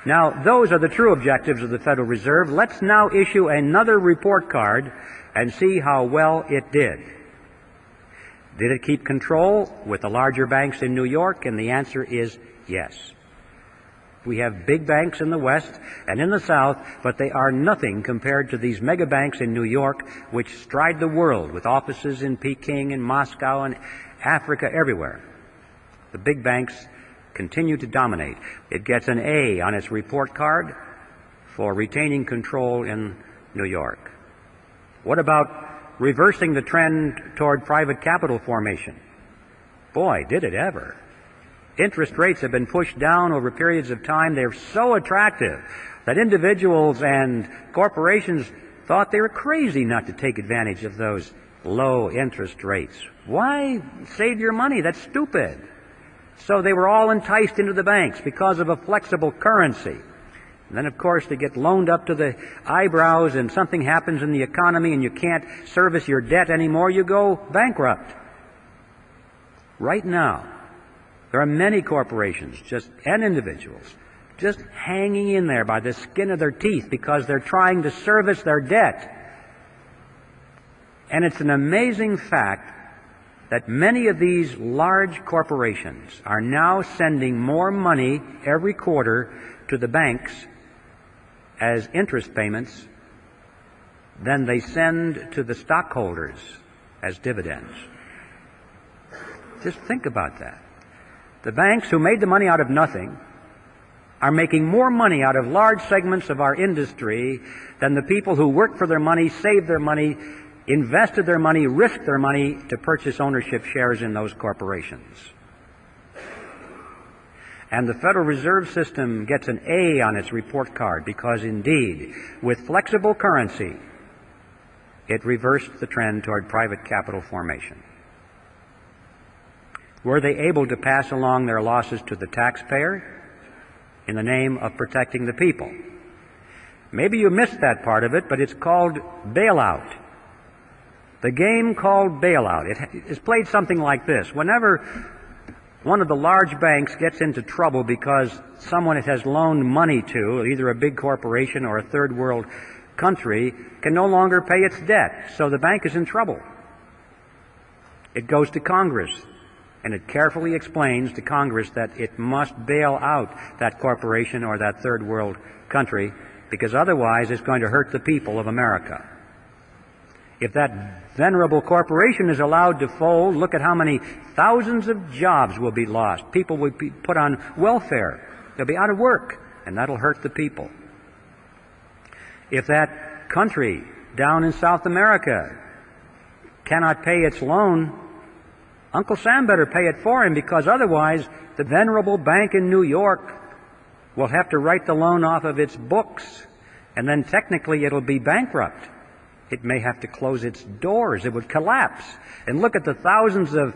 Now, those are the true objectives of the Federal Reserve. Let's now issue another report card and see how well it did. Did it keep control with the larger banks in New York? And the answer is yes. We have big banks in the West and in the South, but they are nothing compared to these mega banks in New York, which stride the world with offices in Peking and Moscow and Africa, everywhere. The big banks continue to dominate. It gets an A on its report card for retaining control in New York. What about reversing the trend toward private capital formation? Boy, did it ever. Interest rates have been pushed down over periods of time. They're so attractive that individuals and corporations thought they were crazy not to take advantage of those low interest rates. Why save your money? That's stupid. So they were all enticed into the banks because of a flexible currency. And then, of course, they get loaned up to the eyebrows and something happens in the economy and you can't service your debt anymore, you go bankrupt. Right now, there are many corporations and individuals just hanging in there by the skin of their teeth because they're trying to service their debt. And it's an amazing fact that many of these large corporations are now sending more money every quarter to the banks as interest payments than they send to the stockholders as dividends. Just think about that. The banks who made the money out of nothing are making more money out of large segments of our industry than the people who worked for their money, saved their money, invested their money, risked their money to purchase ownership shares in those corporations. And the Federal Reserve System gets an A on its report card because, indeed, with flexible currency, it reversed the trend toward private capital formation. Were they able to pass along their losses to the taxpayer in the name of protecting the people? Maybe you missed that part of it, but it's called bailout. The game called bailout. It is played something like this. Whenever one of the large banks gets into trouble because someone it has loaned money to, either a big corporation or a third world country, can no longer pay its debt, so the bank is in trouble. It goes to Congress, and it carefully explains to Congress that it must bail out that corporation or that third world country because otherwise it's going to hurt the people of America. If that venerable corporation is allowed to fold, look at how many thousands of jobs will be lost. People will be put on welfare. They'll be out of work, and that'll hurt the people. If that country down in South America cannot pay its loan, Uncle Sam better pay it for him because otherwise the venerable bank in New York will have to write the loan off of its books, and then technically it'll be bankrupt. It may have to close its doors. It would collapse. And look at the thousands of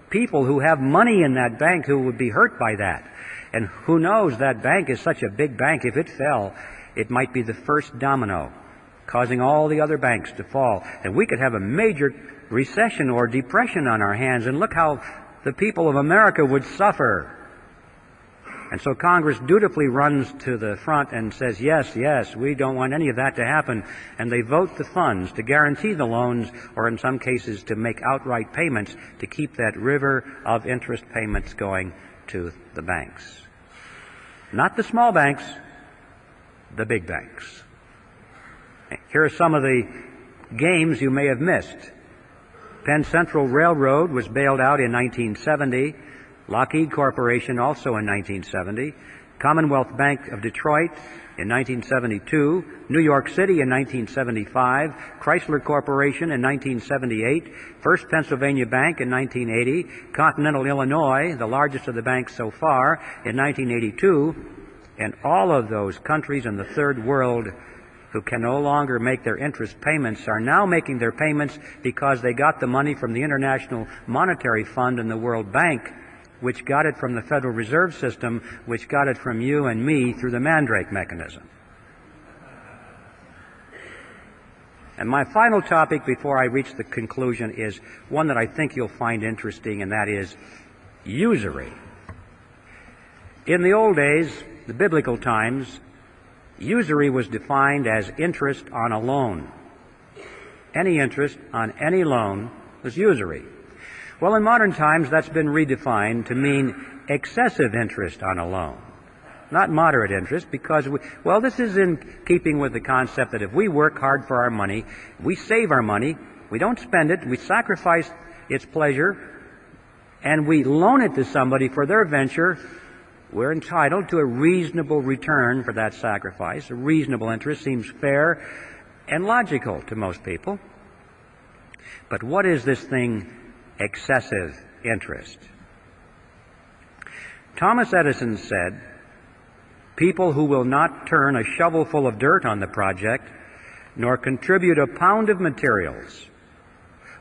people who have money in that bank who would be hurt by that. And who knows, that bank is such a big bank, if it fell, it might be the first domino, causing all the other banks to fall. And we could have a major recession or depression on our hands, and look how the people of America would suffer. And so Congress dutifully runs to the front and says, yes, yes, we don't want any of that to happen. And they vote the funds to guarantee the loans, or in some cases to make outright payments to keep that river of interest payments going to the banks. Not the small banks, the big banks. Here are some of the games you may have missed. Penn Central Railroad was bailed out in 1970. Lockheed Corporation also in 1970, Commonwealth Bank of Detroit in 1972, New York City in 1975, Chrysler Corporation in 1978, First Pennsylvania Bank in 1980, Continental Illinois, the largest of the banks so far, in 1982, and all of those countries in the third world who can no longer make their interest payments are now making their payments because they got the money from the International Monetary Fund and the World Bank, which got it from the Federal Reserve System, which got it from you and me through the Mandrake mechanism. And my final topic before I reach the conclusion is one that I think you'll find interesting, and that is usury. In the old days, the biblical times, usury was defined as interest on a loan. Any interest on any loan was usury. Well, in modern times, that's been redefined to mean excessive interest on a loan, not moderate interest, because, this is in keeping with the concept that if we work hard for our money, we save our money, we don't spend it, we sacrifice its pleasure, and we loan it to somebody for their venture, we're entitled to a reasonable return for that sacrifice. A reasonable interest seems fair and logical to most people. But what is this thing, excessive interest? Thomas Edison said, "People who will not turn a shovelful of dirt on the project, nor contribute a pound of materials,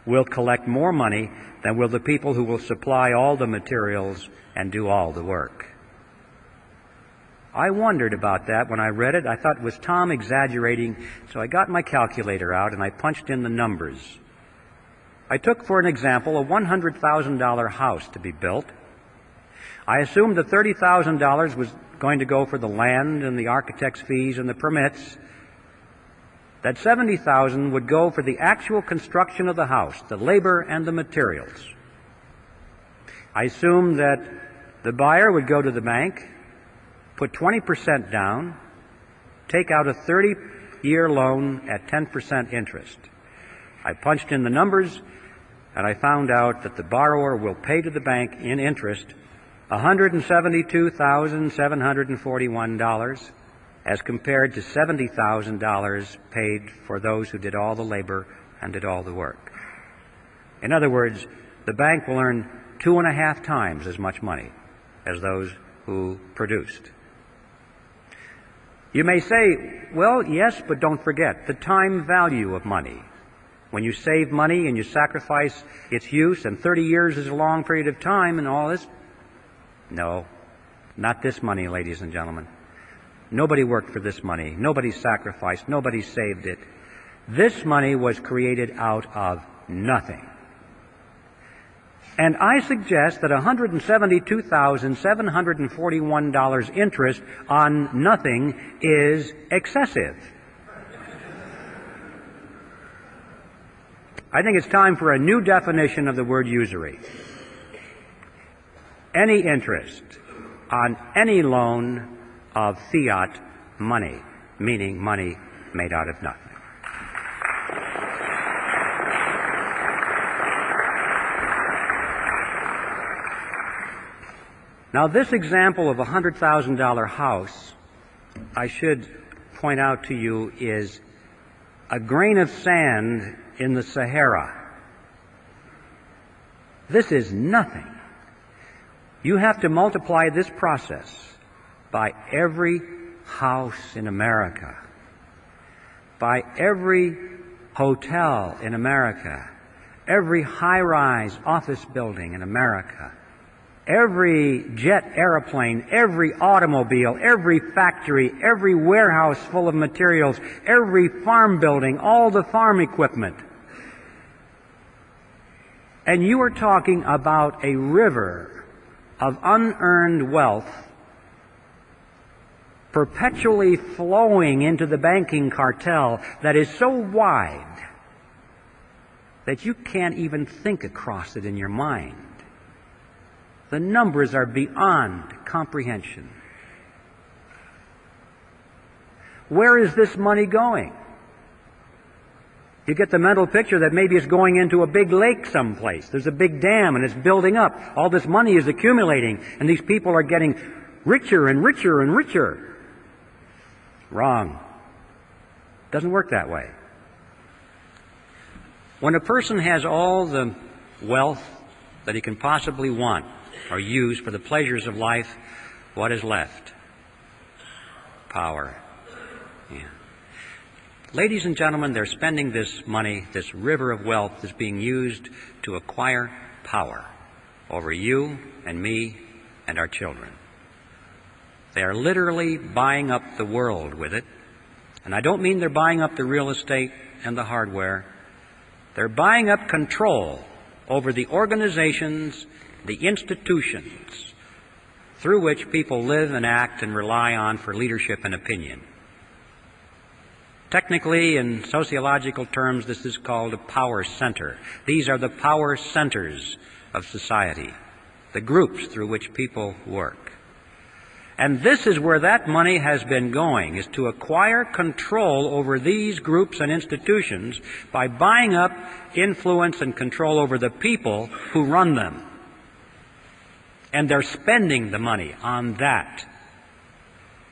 will collect more money than will the people who will supply all the materials and do all the work." I wondered about that when I read it. I thought, was Tom exaggerating? So I got my calculator out and I punched in the numbers. I took, for an example, a $100,000 house to be built. I assumed that $30,000 was going to go for the land and the architect's fees and the permits, that $70,000 would go for the actual construction of the house, the labor and the materials. I assumed that the buyer would go to the bank, put 20% down, take out a 30-year loan at 10% interest. I punched in the numbers, and I found out that the borrower will pay to the bank in interest $172,741 as compared to $70,000 paid for those who did all the labor and did all the work. In other words, the bank will earn 2.5 times as much money as those who produced. You may say, well, yes, but don't forget the time value of money. When you save money and you sacrifice its use, and 30 years is a long period of time and all this. No, not this money, ladies and gentlemen. Nobody worked for this money. Nobody sacrificed. Nobody saved it. This money was created out of nothing. And I suggest that $172,741 interest on nothing is excessive. I think it's time for a new definition of the word usury. Any interest on any loan of fiat money, meaning money made out of nothing. Now, this example of a $100,000 house, I should point out to you, is a grain of sand in the Sahara. This is nothing. You have to multiply this process by every house in America, by every hotel in America, every high-rise office building in America, every jet airplane, every automobile, every factory, every warehouse full of materials, every farm building, all the farm equipment. And you are talking about a river of unearned wealth perpetually flowing into the banking cartel that is so wide that you can't even think across it in your mind. The numbers are beyond comprehension. Where is this money going? You get the mental picture that maybe it's going into a big lake someplace. There's a big dam and it's building up. All this money is accumulating and these people are getting richer and richer and richer. Wrong. Doesn't work that way. When a person has all the wealth that he can possibly want or use for the pleasures of life, what is left? Power. Yeah. Ladies and gentlemen, they're spending this money, this river of wealth is being used to acquire power over you and me and our children. They are literally buying up the world with it. And I don't mean they're buying up the real estate and the hardware. They're buying up control over the organizations, the institutions through which people live and act and rely on for leadership and opinion. Technically, in sociological terms, this is called a power center. These are the power centers of society, the groups through which people work. And this is where that money has been going, is to acquire control over these groups and institutions by buying up influence and control over the people who run them. And they're spending the money on that.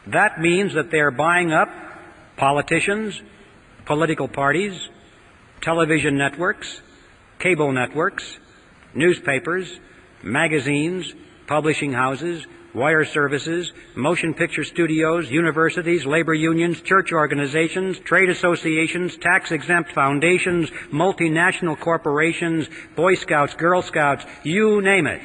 That means that they're buying up politicians, political parties, television networks, cable networks, newspapers, magazines, publishing houses, wire services, motion picture studios, universities, labor unions, church organizations, trade associations, tax-exempt foundations, multinational corporations, Boy Scouts, Girl Scouts, you name it.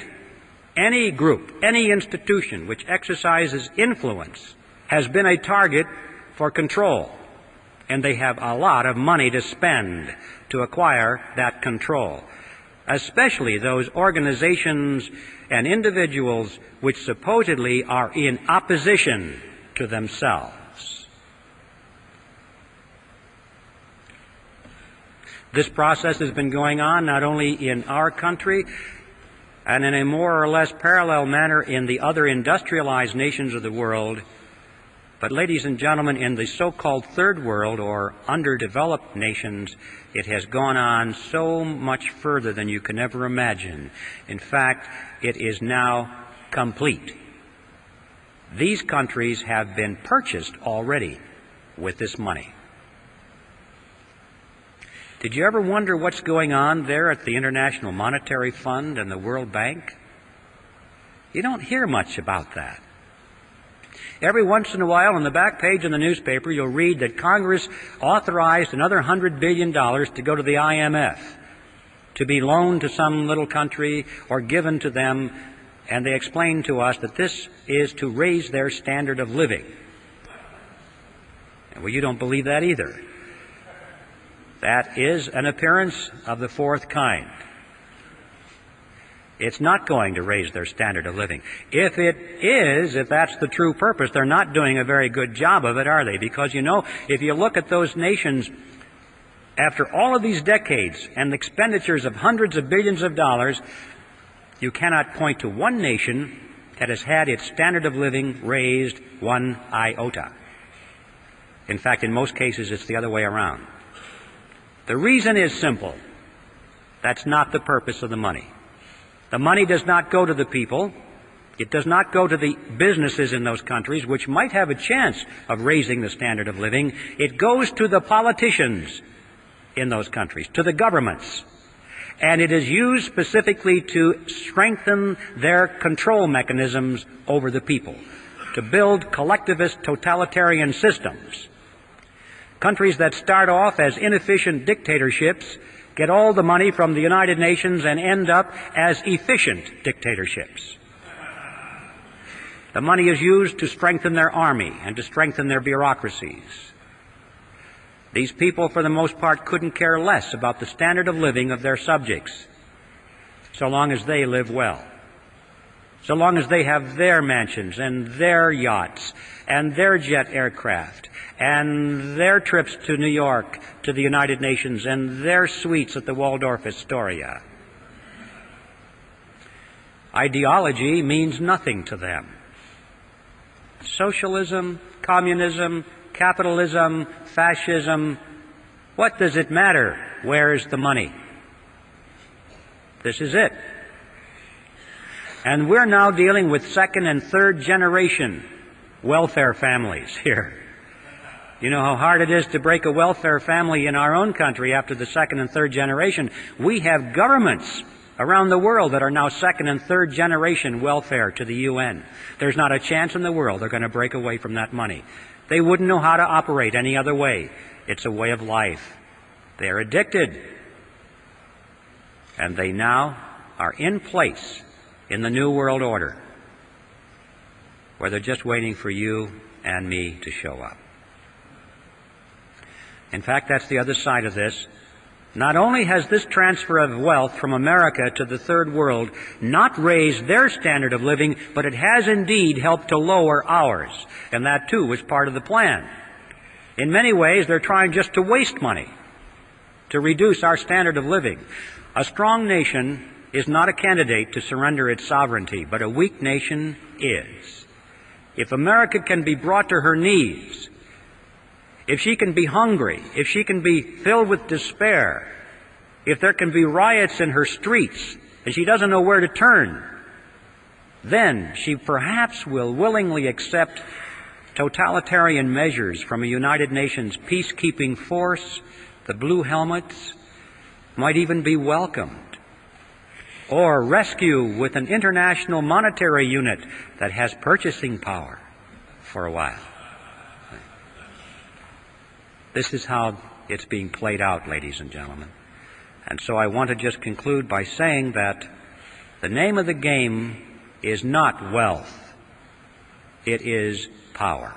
Any group, any institution which exercises influence has been a target for control, and they have a lot of money to spend to acquire that control, especially those organizations and individuals which supposedly are in opposition to themselves. This process has been going on not only in our country and in a more or less parallel manner in the other industrialized nations of the world, but, ladies and gentlemen, in the so-called third world or underdeveloped nations, it has gone on so much further than you can ever imagine. In fact, it is now complete. These countries have been purchased already with this money. Did you ever wonder what's going on there at the International Monetary Fund and the World Bank? You don't hear much about that. Every once in a while, on the back page in the newspaper, you'll read that Congress authorized another $100 billion to go to the IMF, to be loaned to some little country or given to them, and they explain to us that this is to raise their standard of living. Well, you don't believe that either. That is an appearance of the fourth kind. It's not going to raise their standard of living. If it is, if that's the true purpose, they're not doing a very good job of it, are they? Because, you know, if you look at those nations, after all of these decades and expenditures of hundreds of billions of dollars, you cannot point to one nation that has had its standard of living raised one iota. In fact, in most cases, it's the other way around. The reason is simple. That's not the purpose of the money. The money does not go to the people. It does not go to the businesses in those countries, which might have a chance of raising the standard of living. It goes to the politicians in those countries, to the governments. And it is used specifically to strengthen their control mechanisms over the people, to build collectivist totalitarian systems. Countries that start off as inefficient dictatorships get all the money from the United Nations and end up as efficient dictatorships. The money is used to strengthen their army and to strengthen their bureaucracies. These people, for the most part, couldn't care less about the standard of living of their subjects, so long as they live well, so long as they have their mansions and their yachts and their jet aircraft and their trips to New York, to the United Nations, and their suites at the Waldorf Astoria. Ideology means nothing to them. Socialism, communism, capitalism, fascism, what does it matter? Where's the money? This is it. And we're now dealing with second and third generation welfare families here. You know how hard it is to break a welfare family in our own country after the second and third generation. We have governments around the world that are now second and third generation welfare to the UN. There's not a chance in the world they're going to break away from that money. They wouldn't know how to operate any other way. It's a way of life. They're addicted. And they now are in place in the New World Order, where they're just waiting for you and me to show up. In fact, that's the other side of this. Not only has this transfer of wealth from America to the Third World not raised their standard of living, but it has indeed helped to lower ours. And that, too, was part of the plan. In many ways, they're trying just to waste money, to reduce our standard of living. A strong nation is not a candidate to surrender its sovereignty, but a weak nation is. If America can be brought to her knees, if she can be hungry, if she can be filled with despair, if there can be riots in her streets and she doesn't know where to turn, then she perhaps will willingly accept totalitarian measures from a United Nations peacekeeping force. The blue helmets might even be welcomed. Or rescue with an international monetary unit that has purchasing power for a while. This is how it's being played out, ladies and gentlemen. And so I want to just conclude by saying that the name of the game is not wealth. It is power.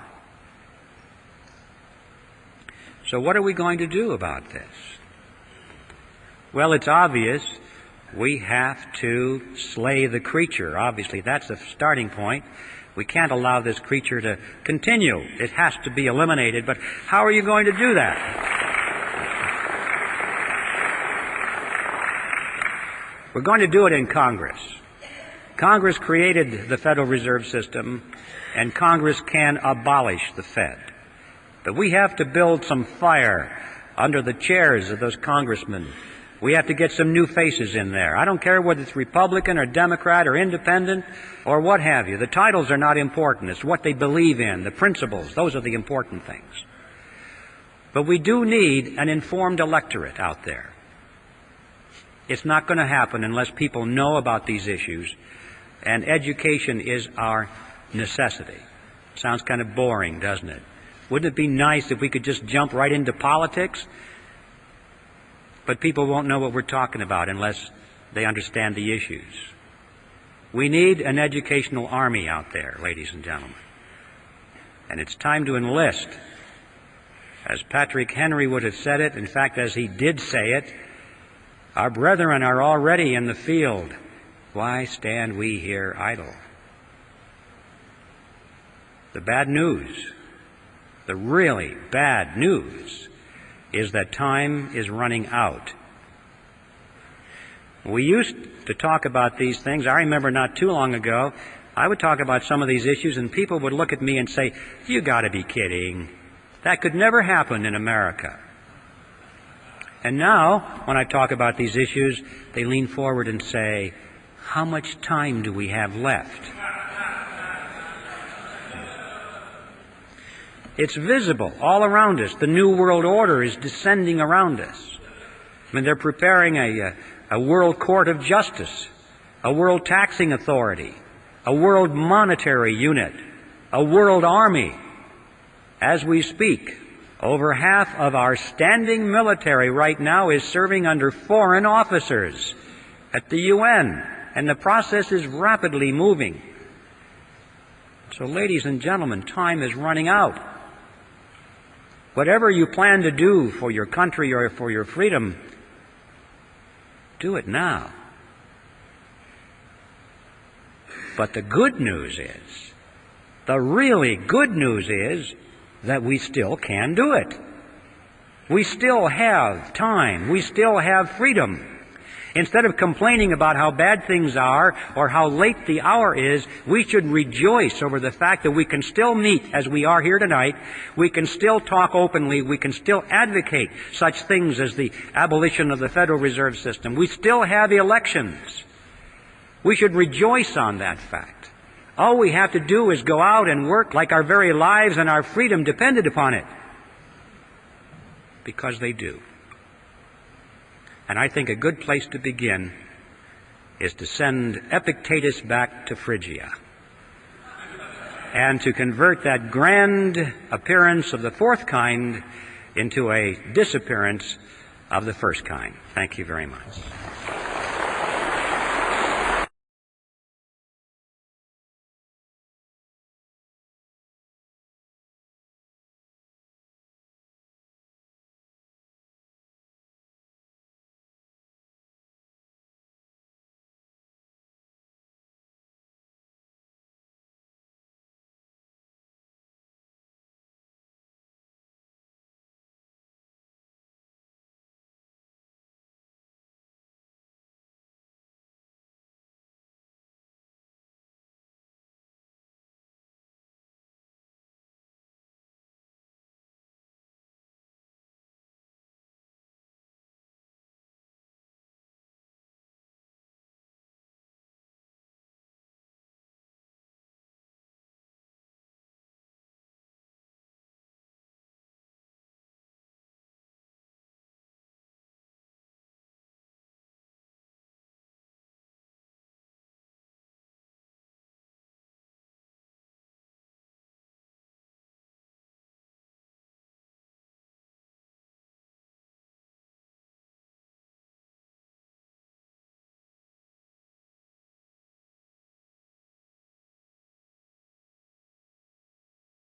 So what are we going to do about this? Well, it's obvious. We have to slay the creature. Obviously, that's the starting point. We can't allow this creature to continue. It has to be eliminated. But how are you going to do that? We're going to do it in Congress. Congress created the Federal Reserve System, and Congress can abolish the Fed. But we have to build some fire under the chairs of those congressmen. We have to get some new faces in there. I don't care whether it's Republican or Democrat or Independent or what have you. The titles are not important. It's what they believe in, the principles. Those are the important things. But we do need an informed electorate out there. It's not going to happen unless people know about these issues, and education is our necessity. Sounds kind of boring, doesn't it? Wouldn't it be nice if we could just jump right into politics? But people won't know what we're talking about unless they understand the issues. We need an educational army out there, ladies and gentlemen. And it's time to enlist. As Patrick Henry would have said it, in fact, as he did say it, our brethren are already in the field. Why stand we here idle? The bad news, the really bad news, is that time is running out. We used to talk about these things. I remember not too long ago, I would talk about some of these issues and people would look at me and say, "You got to be kidding. That could never happen in America." And now, when I talk about these issues, they lean forward and say, "How much time do we have left?" It's visible all around us. The New World Order is descending around us. I mean, they're preparing a world court of justice, a world taxing authority, a world monetary unit, a world army. As we speak, over half of our standing military right now is serving under foreign officers at the UN, and the process is rapidly moving. So, ladies and gentlemen, time is running out. Whatever you plan to do for your country or for your freedom, do it now. But the good news is, the really good news is that we still can do it. We still have time. We still have freedom. Instead of complaining about how bad things are or how late the hour is, we should rejoice over the fact that we can still meet as we are here tonight. We can still talk openly. We can still advocate such things as the abolition of the Federal Reserve System. We still have elections. We should rejoice on that fact. All we have to do is go out and work like our very lives and our freedom depended upon it. Because they do. And I think a good place to begin is to send Epictetus back to Phrygia and to convert that grand appearance of the fourth kind into a disappearance of the first kind. Thank you very much.